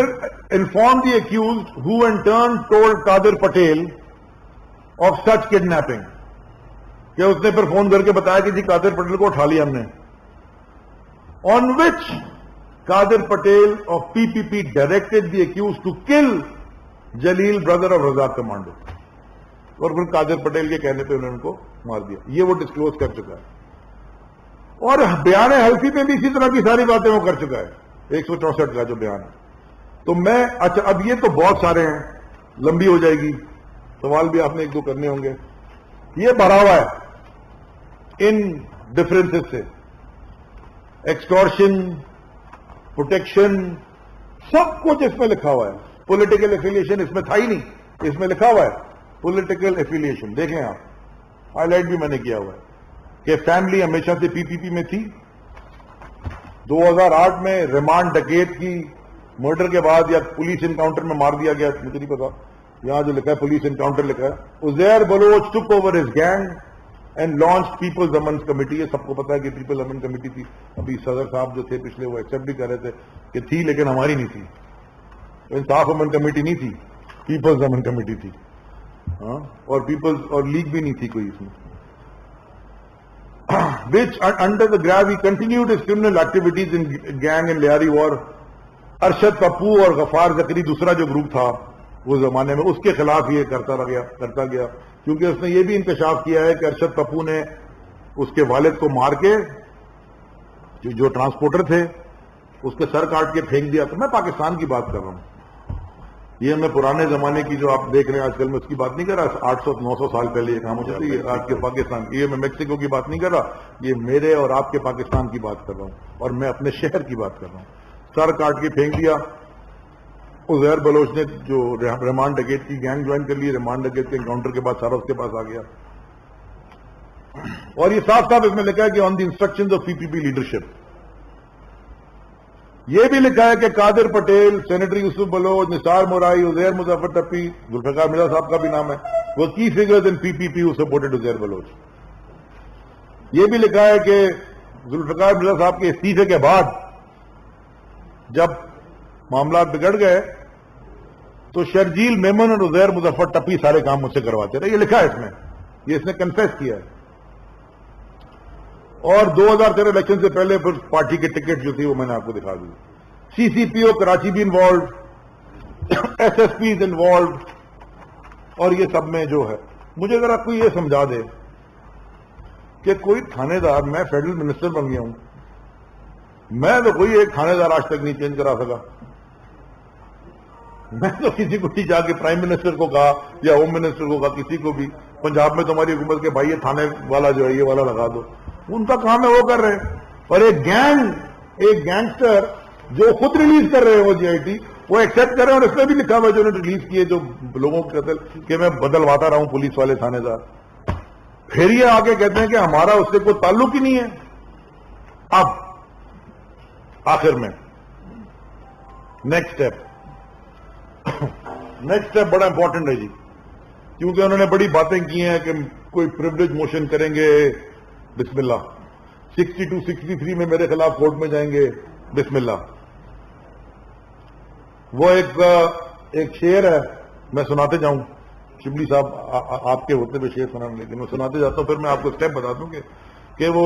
inform the accused who in turn told Qadir Patel of such kidnapping, کہ اس نے پھر فون کر کے بتایا کہ جی قادر پٹیل کو اٹھا لیا ہم نے. On which Qadir Patel of PPP directed the accused to kill Jalil brother of Razzaq commando, اور پھر قادر پٹیل کے کہنے پہ انہوں نے ان کو مار دیا. یہ وہ ڈسکلوز کر چکا ہے. اور بیان حلفی پہ بھی اسی طرح کی ساری باتیں وہ کر چکا ہے، 164 کا جو بیان ہے. تو میں اچھا اب یہ تو بہت سارے ہیں، لمبی ہو جائے گی، سوال بھی آپ نے 1-2 کرنے ہوں گے. یہ بھرا ہوا ہے ان ڈفرینسز سے، ایکسٹورشن، پروٹیکشن، سب کچھ اس میں لکھا ہوا ہے. پولیٹیکل ایفیلیشن اس میں تھا ہی نہیں، اس میں لکھا ہوا ہے پولیٹیکل ایفیلیشن. دیکھیں آپ، ہائی لائٹ بھی میں نے کیا ہوا ہے کہ فیملی ہمیشہ سے PPP میں تھی. 2008 میں ریمانڈ ڈکیت کی مرڈر کے بعد یا پولیس انکاؤنٹر میں مار دیا گیا، مجھے نہیں پتا، یہاں جو لکھا ہے پولیس انکاؤنٹر لکھا ہے. Uzair Baloch took over his gang and launch peoples Aman committee. یہ سب کو پتا ہے کہ پیپل امن کمیٹی تھی. ابھی صدر صاحب جو تھے پچھلے وہ ایکسپٹ بھی کر رہے تھے کہ تھی لیکن ہماری نہیں تھی. انصاف امن کمیٹی نہیں تھی، پیپلز امن کمیٹی تھی. ہاں، اور پیپلز اور لیگ بھی نہیں تھی کوئی اس میں. which under the grave he continued his criminal activities in gang and Liari war. Arshad Pappu اور غفار زکری دوسرا جو گروپ تھا وہ زمانے میں، اس کے خلاف یہ کرتا گیا کیونکہ اس نے یہ بھی انکشاف کیا ہے کہ ارشد پپو نے اس کے والد کو مار کے جو ٹرانسپورٹر تھے اس کے سر کاٹ کے پھینک دیا. تو میں پاکستان کی بات کر رہا ہوں. یہ میں پرانے زمانے کی جو آپ دیکھ رہے ہیں آج کل میں اس کی بات نہیں کر رہا. 800-900 سال پہلے یہ کام ہوتا تھا. یہ آج کے پاکستان کی, یہ میں میکسیکو کی بات نہیں کر رہا, یہ میرے اور آپ کے پاکستان کی بات کر رہا ہوں, اور میں اپنے شہر کی بات کر رہا ہوں. سر کاٹ کے پھینک دیا. عزیر بلوچ نے جو رحمان ڈکیت کی گینگ جوائن کر لی, رحمان ڈکیت کے انکاؤنٹر کے بعد سارا اس کے پاس آ گیا. اور یہ صاف صاف اس میں لکھا ہے کہ آن دی انسٹرکشنز آف PPP لیڈرشپ. یہ بھی لکھا ہے کہ قادر پٹیل, سینیٹر یوسف بلوچ, نثار مورائی, عزیر مظفر ٹپی, ذوالفقار مرزا صاحب کا بھی نام ہے, وہ کی figures in PPP who supported Uzair Baloch. یہ بھی لکھا ہے کہ ذوالفقار مرزا صاحب کے استعفے کے بعد جب معاملات بگڑ گئے تو شرجیل میمن اور عزیر مظفر ٹپی سارے کام مجھ سے کرواتے رہے. یہ لکھا ہے اس میں, یہ اس نے کنفیس کیا ہے. اور 2013 الیکشن سے پہلے پھر پارٹی کے ٹکٹ جو تھی وہ میں نے آپ کو دکھا دی. CCPO کراچی بھی انوالوڈ, SSPs انوالوڈ, اور یہ سب میں جو ہے مجھے ذرا کوئی یہ سمجھا دے کہ کوئی تھانے دار, میں فیڈرل منسٹر بن گیا ہوں, میں تو کوئی ایک تھانے دار آج تک نہیں چینج کرا سکا. میں تو کسی کو نہیں جا کے پرائم منسٹر کو کہا یا ہوم منسٹر کو کہا, کسی کو بھی پنجاب میں تمہاری حکومت کے بھائی یہ تھانے والا جو ہے یہ والا لگا دو. ان کا کام ہے وہ کر رہے ہیں. اور ایک گینگسٹر جو خود ریلیز کر رہے ہیں وہ GIT, وہ ایکسپٹ کر رہے ہیں. اور اس میں بھی لکھا ہوا جو انہوں نے ریلیز کیے جو لوگوں کے قتل کہ میں بدلواتا رہا ہوں پولیس والے تھانے دار. پھر یہ آگے کہتے ہیں کہ ہمارا اس سے کوئی تعلق ہی نہیں ہے. اب آخر میں نیکسٹ اسٹیپ بڑا امپورٹنٹ ہے جی, کیونکہ انہوں نے بڑی باتیں کی ہیں کہ کوئی پریولیج موشن کریں گے, بسم اللہ. 62-63 میں میرے خلاف کورٹ میں جائیں گے, بسم اللہ. وہ ایک شعر ہے, میں سناتے جاؤں. شبلی صاحب آپ کے ہوتے ہوئے شعر سنانے, لیکن میں سناتے جاتا ہوں, پھر میں آپ کو اسٹیپ بتا دوں کہ وہ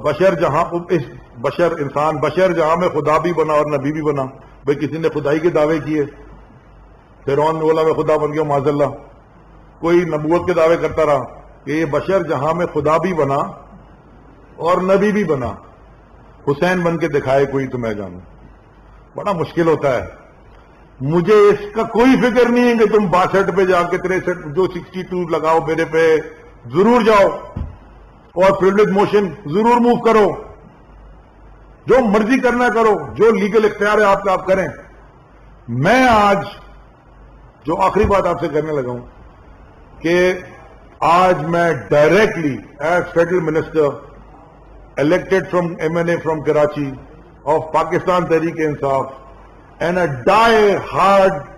بشر جہاں انسان بشر جہاں میں خدا بھی بنا اور نبی بھی بنا. بھئی کسی نے خدائی کے دعوے کیے, فرعون نے بولا میں خدا بن گیا معاذ اللہ. کوئی نبوت کے دعوے کرتا رہا کہ یہ بشر جہاں میں خدا بھی بنا اور نبی بھی بنا, حسین بن کے دکھائے کوئی تو میں جانوں. بڑا مشکل ہوتا ہے. مجھے اس کا کوئی فکر نہیں ہے کہ تم 62 پہ جا کے 63 جو 62 لگاؤ میرے پہ, ضرور جاؤ اور پریولیج موشن ضرور موو کرو, جو مرضی کرنا کرو, جو لیگل اختیار ہے آپ کا آپ کریں. میں آج جو آخری بات آپ سے کرنے لگا ہوں کہ آج میں directly as federal minister elected from MNA from Karachi of Pakistan Tehreek-e-Insaf and a die-hard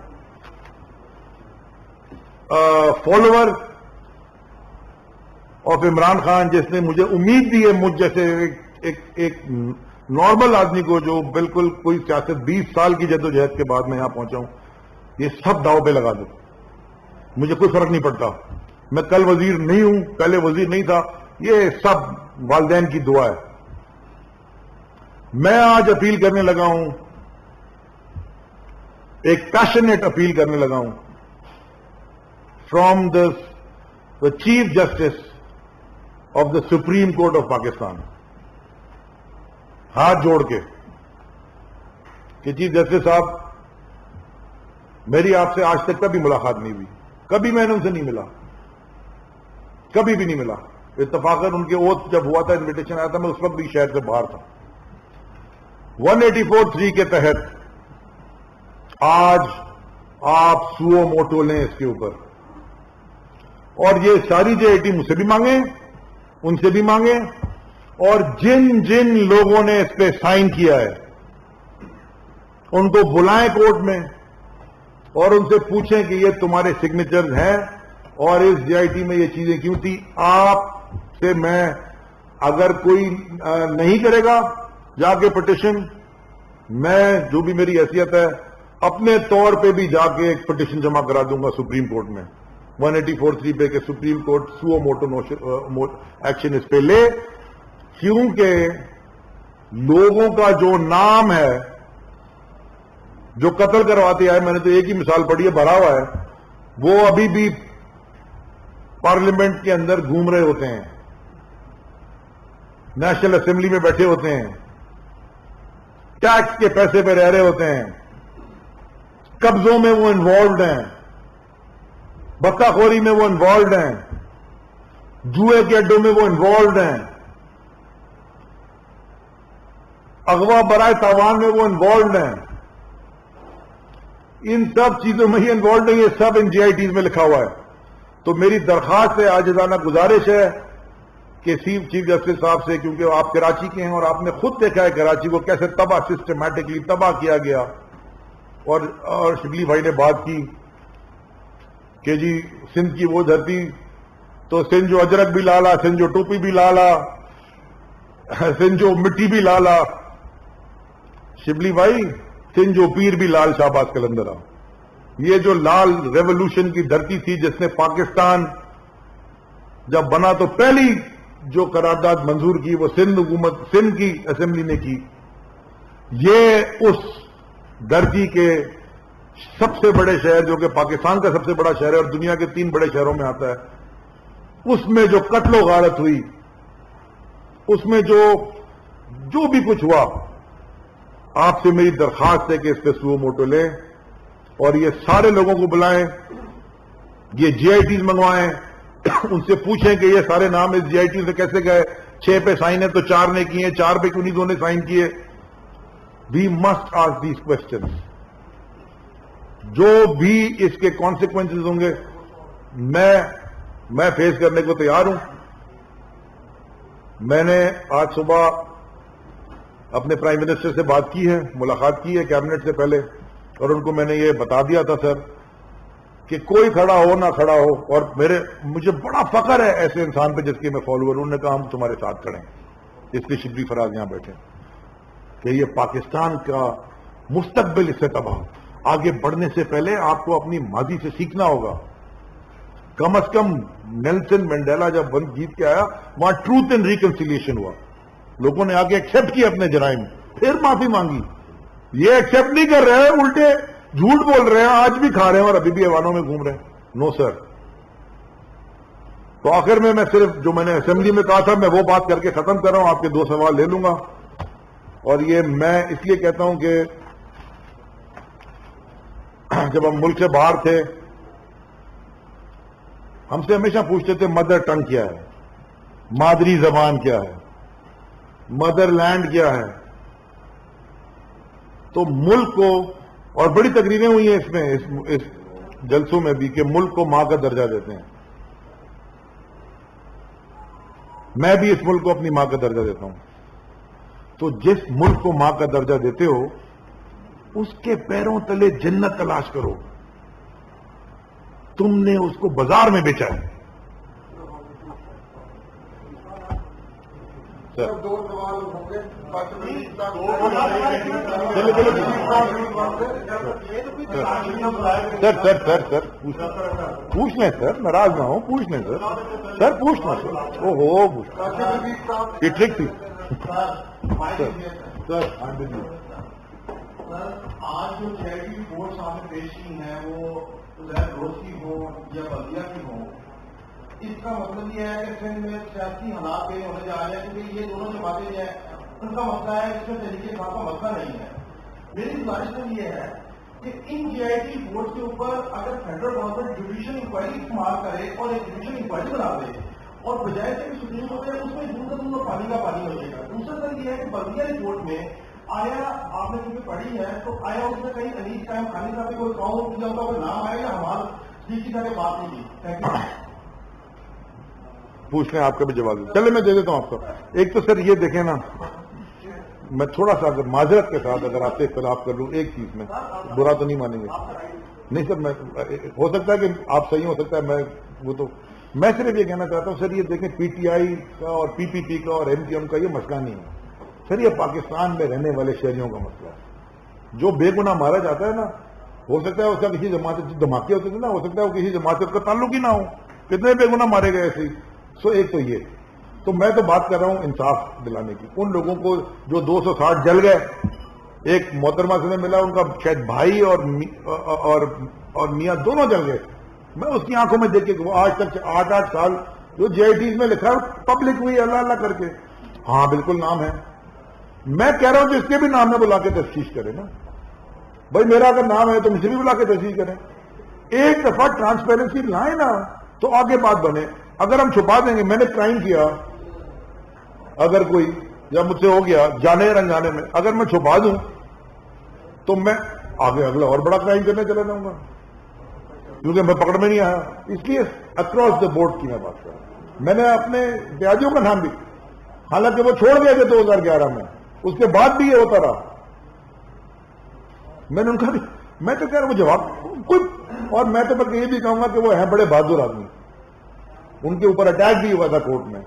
follower of Imran Khan, جس نے مجھے امید دی ہے مجھ جیسے ایک نارمل آدمی کو جو بالکل کوئی سیاست 20 سال کی جدوجہد کے بعد میں یہاں پہنچا ہوں, یہ سب داؤ پہ لگا دو. مجھے کوئی فرق نہیں پڑتا. میں کل وزیر نہیں ہوں, پہلے وزیر نہیں تھا, یہ سب والدین کی دعا ہے. میں آج اپیل کرنے لگا ہوں, ایک پیشنیٹ اپیل کرنے لگا ہوں from the chief justice of the supreme court of Pakistan, ہاتھ جوڑ کے کہ چیف جسٹس صاحب میری آپ سے آج تک کبھی ملاقات نہیں ہوئی, کبھی میں نے ان سے نہیں ملا, کبھی بھی نہیں ملا. اتفاقاً ان کے اوتھ جب ہوا تھا, انویٹیشن آیا تھا, میں اس وقت بھی شہر سے باہر تھا. 184(3) کے تحت آج آپ سو موٹو لیں اس کے اوپر, اور یہ ساری JIT مجھ سے بھی مانگیں, ان سے بھی مانگیں, اور جن لوگوں نے اس پہ سائن کیا ہے ان کو بلائیں کورٹ میں اور ان سے پوچھیں کہ یہ تمہارے سگنیچرز ہیں اور اس JIT میں یہ چیزیں کیوں تھی. آپ سے میں اگر کوئی نہیں کرے گا جا کے پٹیشن, میں جو بھی میری حیثیت ہے اپنے طور پہ بھی جا کے ایک پٹیشن جمع کرا دوں گا سپریم کورٹ میں 184(3) پہ کہ supreme court suo motu action اس پہ لے, کیونکہ لوگوں کا جو نام ہے جو قتل کرواتے آئے, میں نے تو ایک ہی مثال پڑھی ہے, بھرا ہوا ہے, وہ ابھی بھی پارلیمنٹ کے اندر گھوم رہے ہوتے ہیں. نیشنل اسمبلی میں بیٹھے ہوتے ہیں, ٹیکس کے پیسے پہ رہ رہے ہوتے ہیں, قبضوں میں وہ انوالوڈ ہیں, بکا خوری میں وہ انوالوڈ ہیں, جوئے کے اڈوں میں وہ انوالوڈ ہیں, اغوا برائے تاوان میں وہ انوالوڈ ہیں. ان سب چیزوں میں ہی انوالوڈ نہیں, یہ سب ان جی آئی ٹیز میں لکھا ہوا ہے. تو میری درخواست ہے, عاجزانہ گزارش ہے کہ چیف جسٹس صاحب سے, کیونکہ آپ کراچی کے ہیں اور آپ نے خود دیکھا ہے کراچی کو کیسے تباہ, سسٹمیٹکلی تباہ کیا گیا. اور شبلی بھائی نے بات کی کہ جی سندھ کی وہ دھرتی, تو سندھ جو اجرک بھی لالا, سندھ جو ٹوپی بھی لالا, سندھ جو مٹی بھی لالا. شبلی بھائی سندھ جو پیر بھی لال, شہباز قلندرہ. یہ جو لال ریولوشن کی دھرتی تھی جس نے پاکستان جب بنا تو پہلی جو قرارداد منظور کی وہ سندھ حکومت, سندھ کی اسمبلی نے کی. یہ اس دھرتی کے سب سے بڑے شہر, جو کہ پاکستان کا سب سے بڑا شہر ہے اور دنیا کے 3 بڑے شہروں میں آتا ہے, اس میں جو قتل و غارت ہوئی, اس میں جو بھی کچھ ہوا, آپ سے میری درخواست ہے کہ اس پہ سو موٹو لیں اور یہ سارے لوگوں کو بلائیں, یہ جی آئی ٹیز منگوائیں, ان سے پوچھیں کہ یہ سارے نام اس جی آئی ٹی سے کیسے گئے, 6 پہ سائن ہے تو 4 نے کیے, 4 پہ کیوں نہیں 2 نے سائن کیے. We must ask these questions. جو بھی اس کے کانسیکوینسز ہوں گے میں فیس کرنے کو تیار ہوں. میں نے آج صبح اپنے پرائم منسٹر سے بات کی ہے, ملاقات کی ہے کیبنٹ سے پہلے, اور ان کو میں نے یہ بتا دیا تھا سر کہ کوئی کھڑا ہو نہ کھڑا ہو, اور مجھے بڑا فخر ہے ایسے انسان پہ جس کے میں فالوور. انہوں نے کہا ہم تمہارے ساتھ کھڑے ہیں, اس لیے شبلی فراز یہاں بیٹھے کہ یہ پاکستان کا مستقبل اس سے تباہ. آگے بڑھنے سے پہلے آپ کو اپنی ماضی سے سیکھنا ہوگا. کم از کم نیلسن منڈیلا جب جیت کے آیا وہاں ٹروتھ اینڈ ریکنسیلیشن ہوا, لوگوں نے آگے ایکسپٹ کیا اپنے جرائم, پھر معافی مانگی. یہ ایکسپٹ نہیں کر رہے ہیں, الٹے جھوٹ بول رہے ہیں, آج بھی کھا رہے ہیں اور ابھی بھی ایوانوں میں گھوم رہے ہیں. نو سر. تو آخر میں صرف جو میں نے اسمبلی میں کہا تھا میں وہ بات کر کے ختم کر رہا ہوں. آپ کے 2 سوال لے لوں گا, اور یہ میں اس لیے کہتا ہوں کہ جب ہم ملک سے باہر تھے ہم سے ہمیشہ پوچھتے تھے مدر ٹنگ کیا ہے, مادری زبان کیا ہے, مدر لینڈ کیا ہے. تو ملک کو, اور بڑی تقریریں ہوئی ہیں اس میں, اس جلسوں میں بھی, کہ ملک کو ماں کا درجہ دیتے ہیں. میں بھی اس ملک کو اپنی ماں کا درجہ دیتا ہوں. تو جس ملک کو ماں کا درجہ دیتے ہو اس کے پیروں تلے جنت تلاش کرو. تم نے اس کو بازار میں بیچا ہے. سر پوچھ لیں سر, ناراض نہ ہو, پوچھ لیں سر پوچھنا سر. او ہو یہ ٹرک تھی سر. آج جو چیریٹی رپورٹس آپ نے پیش کی ہیں وہ روز کی ہو یا بلدیہ کی ہو, اس کا مطلب یہ ہے کہ سندھ میں سیاسی حالات یہ ہونے جا رہے ہیں, کیونکہ یہ دونوں جو باتیں ہیں ان کا مسئلہ ہے, اس میں طریقے کا مسئلہ نہیں ہے. میری گزارش یہ ہے کہ ان جی آئی ٹی بورڈ کے اوپر اگر فیڈرل گورنمنٹ جوڈیشل انکوائری استعمال کرے اور ایک جوڈیشل انکوائری بنا دے, اور بجائے سے کہ سپریم کورٹ ہے اس میں دور پانی کا پانی ہو جائے گا. دوسرا سر یہ ہے کہ بلدیہ رپورٹ میں آیا آپ نے کیونکہ پڑھی ہے تو آیا اس میں کہیں انیس ٹائم خانی صاحب کے کوئی قوم یا ان کا کوئی نام آئے یا ہمارا کسی طرح بات نہیں کی. پوچھ لیں, آپ کا بھی جواب دیں. چلے میں دے دیتا ہوں آپ کو. ایک تو سر یہ دیکھیں نا, میں تھوڑا سا اگر معذرت کے ساتھ اگر آپ سے اختلاف کر لوں ایک چیز میں, برا تو نہیں مانیں گے. نہیں سر, میں ہو سکتا ہے کہ آپ صحیح, ہو سکتا ہے میں صرف یہ کہنا چاہتا ہوں سر, یہ دیکھیں پی ٹی آئی کا اور پی پی پی کا اور ایم کیو ایم کا یہ مسئلہ نہیں ہے سر, یہ پاکستان میں رہنے والے شہریوں کا مسئلہ ہے. جو بے گناہ مارا جاتا ہے نا, ہو سکتا ہے اس کا کسی جماعت سے دھماکے ہوتے تھے نا, ہو سکتا ہے وہ کسی جماعت سے اس کا تعلق ہی نہ ہو, کتنے بے گناہ مارے گئے ایسے ہی. سو ایک تو یہ, تو میں تو بات کر رہا ہوں انصاف دلانے کی. ان لوگوں کو جو 260 جل گئے, ایک محترمہ سے نے ملا, ان کا شاید بھائی اور میاں دونوں جل گئے. میں اس کی آنکھوں میں دیکھ کے وہ آج تک 8 سال جو جے آئی ٹیز میں لکھا پبلک ہوئی اللہ اللہ کر کے, ہاں بالکل نام ہے. میں کہہ رہا ہوں کہ اس کے بھی نام میں بلا کے تفتیش کریں نا بھائی. میرا اگر نام ہے تو مجھے بھی بلا کے تفتیش کریں. ایک دفعہ ٹرانسپیرنسی لائیں نا تو آگے بات بنے. اگر ہم چھپا دیں گے میں نے کرائم کیا اگر کوئی یا مجھ سے ہو گیا جانے یا انجانے میں, اگر میں چھپا دوں تو میں آگے اگلا اور بڑا کرائم کرنے چلا جاؤں گا کیونکہ میں پکڑ میں نہیں آیا. اس لیے اکراس دا بورڈ کی میں بات کر رہا ہوں. میں نے اپنے بیاجیوں کا نام بھی, حالانکہ وہ چھوڑ گئے تھے 2011 میں, اس کے بعد بھی یہ ہوتا رہا. میں نے ان کا بھی, میں تو کہہ رہا ہوں وہ جواب کوئی, اور میں تو یہ بھی کہوں گا کہ وہ ہیں بڑے بہادر آدمی. ان کے اوپر اٹیک بھی ہوا تھا کورٹ میں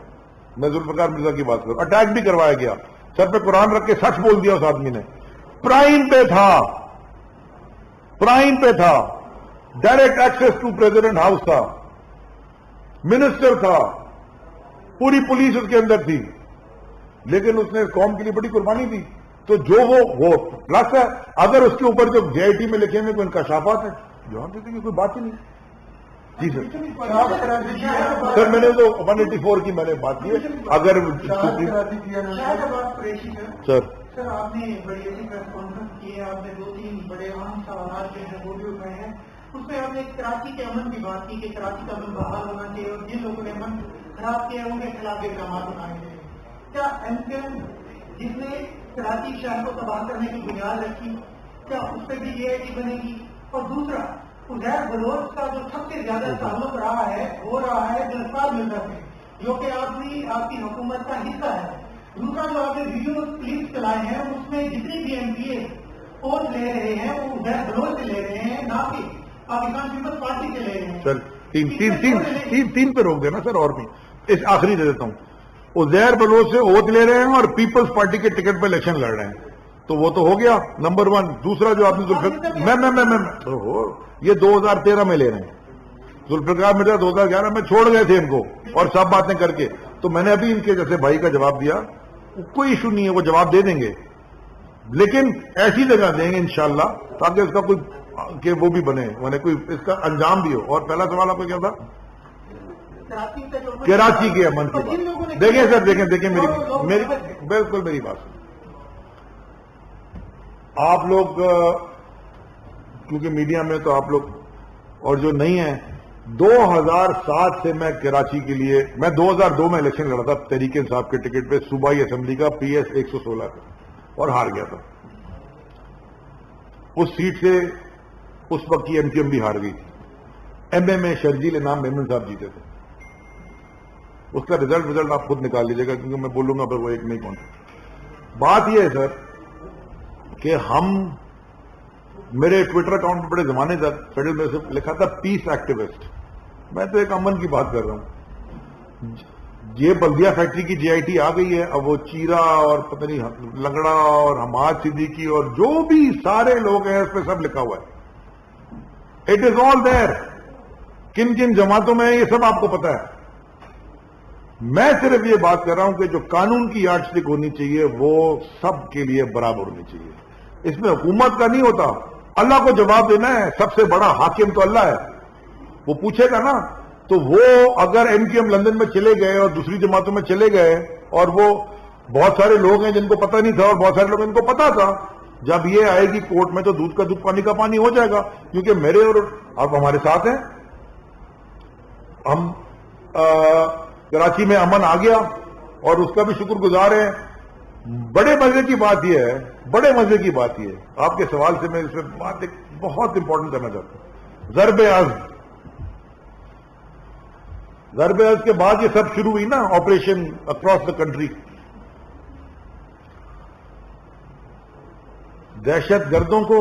ذوالفقار مرزا کی بات کروں, اٹیک بھی کروایا گیا, سر پہ قرآن رکھ کے سچ بول دیا اس آدمی نے. پرائم پہ تھا, پرائم پہ تھا, direct access to President House تھا, منسٹر تھا, پوری پولیس اس کے اندر تھی, لیکن اس نے قوم کے لیے بڑی قربانی دی. تو جو وہ پلس ہے. اگر اس کے اوپر جو جے آئی ٹی میں لکھے ہوئے کوئی انکشافات ہیں جواب دیتے کہ کوئی بات ہی نہیں. جی سر, سر میں نے تو 184 کی میں نے بات کی ہے. اگر سر سر آپ نے بڑی اچھی پریس کانفرنس کی ہے, آپ نے 2-3 بڑے اہم سوالات جو ہیں وہ بھی اٹھائے ہیں. اس میں آپ نے کراچی کے امن کی بات کی کہ کراچی کا امن بحال ہونا چاہیے اور جن لوگوں نے امن خراب کیا ان کے خلاف اقدامات اٹھائے گئے. کیا ایم کیو ایم جس نے کراچی شہر کو تباہ کرنے کی بنیاد رکھی کیا اس پہ بھی جے آئی ٹی بنے گی؟ اور دوسرا عزیر بلوچ کا جو سب سے زیادہ تعلق رہا ہے وہ رہا ہے ذوالفقار مرزا سے, جو کہ آپ کی حکومت کا حصہ ہے. دوسرا جو آپ نے ویڈیو کلپس چلائے ہیں اس میں جتنی بھی ایم پی اے پوسٹ لے رہے ہیں وہ عزیر بلوچ سے لے رہے ہیں, نہ کہ پاکستان پیپلز پارٹی سے لے رہے ہیں. سر تین پہ روک دینا سر, اور بھی اس آخری دے دیتا ہوں. عزیر بلوچ سے اوت لے رہے ہیں اور پیپلز پارٹی کے ٹکٹ پہ الیکشن لڑ رہے ہیں, تو وہ تو ہو گیا نمبر 1. دوسرا جو آپ نے یہ 2013 میں لے رہے ہیں, ذوالفقار مرزا 2011 میں چھوڑ گئے تھے ان کو اور سب باتیں کر کے. تو میں نے ابھی ان کے جیسے بھائی کا جواب دیا, کوئی ایشو نہیں ہے, وہ جواب دے دیں گے, لیکن ایسی جگہ دیں گے انشاءاللہ تاکہ اس کا کوئی کہ وہ بھی بنے, یعنی کوئی اس کا انجام بھی ہو. اور پہلا سوال آپ کو کیا تھا؟ کراچی کے امن کی بات. دیکھیں سر, دیکھیں میری بالکل میری بات. آپ لوگ کیونکہ میڈیا میں تو آپ لوگ, اور جو نہیں ہیں, 2007 سے میں کراچی کے لیے, میں 2002 میں الیکشن لڑا تھا تحریک انصاف کے ٹکٹ پہ صوبائی اسمبلی کا PS 116 کا, اور ہار گیا تھا. اس سیٹ سے اس وقت کی ایم کیو ایم بھی ہار گئی تھی. ایم اے میں شرجیل انعام میمن صاحب جیتے تھے. اس کا رزلٹ آپ خود نکال لیجیے گا کیونکہ میں بولوں گا پر وہ ایک نہیں پہنچا. بات یہ ہے سر کہ ہم, میرے ٹویٹر اکاؤنٹ پہ بڑے زمانے تک فیڈرل میں سے لکھا تھا پیس ایکٹیوسٹ. میں تو ایک امن کی بات کر رہا ہوں. یہ بلدیہ فیکٹری کی جے آئی ٹی آ گئی ہے, اب وہ چیرا اور پتہ نہیں لنگڑا اور حماد صدیقی اور جو بھی سارے لوگ ہیں اس پہ سب لکھا ہوا ہے. اٹ از آل دیر. کن کن جماعتوں میں یہ سب آپ کو پتا ہے. میں صرف یہ بات کر رہا ہوں کہ جو قانون کی یارڈ اسٹک ہونی چاہیے وہ سب کے لیے برابر ہونی چاہیے. اس میں حکومت کا نہیں ہوتا, اللہ کو جواب دینا ہے. سب سے بڑا حاکم تو اللہ ہے, وہ پوچھے گا نا. تو وہ اگر ایم کیو ایم لندن میں چلے گئے اور دوسری جماعتوں میں چلے گئے, اور وہ بہت سارے لوگ ہیں جن کو پتہ نہیں تھا اور بہت سارے لوگ ان کو پتا تھا, جب یہ آئے گی کورٹ میں تو دودھ کا دودھ پانی کا پانی ہو جائے گا. کیونکہ میرے اور آپ ہمارے ساتھ ہیں. ہم کراچی میں امن آ گیا اور اس کا بھی شکر گزار ہیں. بڑے مزے کی بات یہ ہے, بڑے مزے کی بات یہ ہے, آپ کے سوال سے میں اس میں بات ایک بہت امپورٹنٹ کرنا چاہتا ہوں. ضرب عزم کے بعد یہ سب شروع ہوئی نا آپریشن اکراس دا کنٹری. دہشت گردوں کو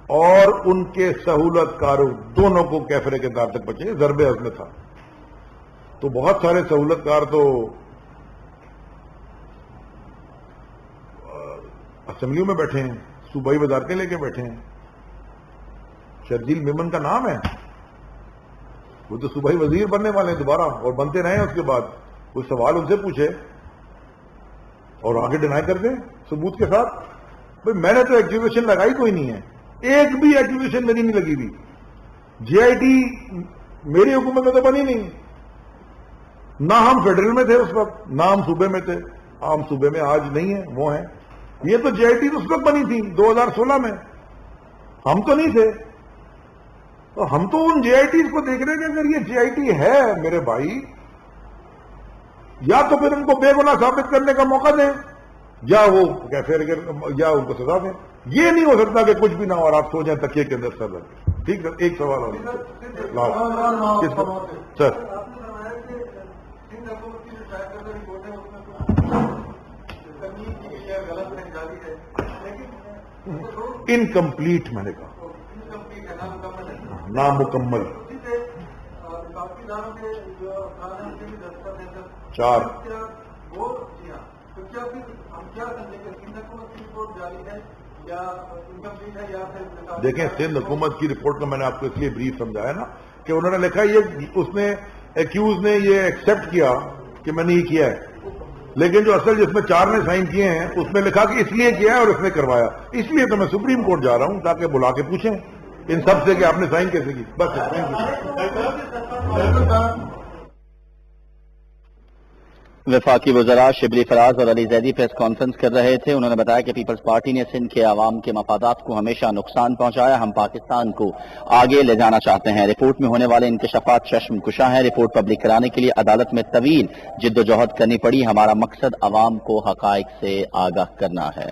اور ان کے سہولت کاروں دونوں کو کیفرے کے دار تک پہنچے. ضرب عزم تھا تو بہت سارے سہولت کار تو اسمبلیوں میں بیٹھے ہیں, صوبائی وزارتیں لے کے بیٹھے ہیں. شرجیل میمن کا نام ہے, وہ تو صوبائی وزیر بننے والے ہیں دوبارہ, اور بنتے رہے ہیں. اس کے بعد کوئی سوال ان سے پوچھے اور آگے ڈینائی کر دیں ثبوت کے ساتھ. بھائی میں نے تو ایکٹیویشن لگائی کوئی نہیں ہے, ایک بھی ایکٹیویشن میری نہیں لگی ہوئی. جے آئی ٹی میری حکومت میں تو بنی نہیں. نہ ہم فیڈرل میں تھے اس وقت، نہ ہم صوبے میں تھے. ہم صوبے میں آج نہیں ہیں، وہ ہیں. یہ تو جے آئی ٹی اس وقت بنی تھی 2016 میں، ہم تو نہیں تھے. تو ہم تو ان جے آئی ٹیز کو دیکھ رہے ہیں کہ اگر یہ جے آئی ٹی ہے میرے بھائی، یا تو پھر ان کو بے گناہ ثابت کرنے کا موقع دیں، یا وہ یا ان کو سزا دیں. یہ نہیں ہو سکتا کہ کچھ بھی نہ ہو اور آپ سو جائیں تکیے کے اندر سر رکھ. ٹھیک ہے، ایک سوال اور سر. انکمپلیٹ میں نے کہا، نامکمل. 4 دیکھیں، سندھ حکومت کی رپورٹ کو میں نے آپ کو اس لیے بریف سمجھایا نا کہ انہوں نے لکھا یہ اس نے ایکیوز نے یہ ایکسپٹ کیا کہ میں نے یہ کیا ہے، لیکن جو اصل جس میں 4 نے سائن کیے ہیں اس میں لکھا کہ اس لیے کیا ہے اور اس نے کروایا. اس لیے تو میں سپریم کورٹ جا رہا ہوں تاکہ بلا کے پوچھیں ان سب سے کہ آپ نے سائن کیسے کی. بس. وفاقی وزراء شبلی فراز اور علی زیدی پریس کانفرنس کر رہے تھے. انہوں نے بتایا کہ پیپلز پارٹی نے سندھ کے عوام کے مفادات کو ہمیشہ نقصان پہنچایا. ہم پاکستان کو آگے لے جانا چاہتے ہیں. رپورٹ میں ہونے والے انکشافات چشم کشاں ہیں. رپورٹ پبلک کرانے کے لیے عدالت میں طویل جد و جہد کرنی پڑی. ہمارا مقصد عوام کو حقائق سے آگاہ کرنا ہے.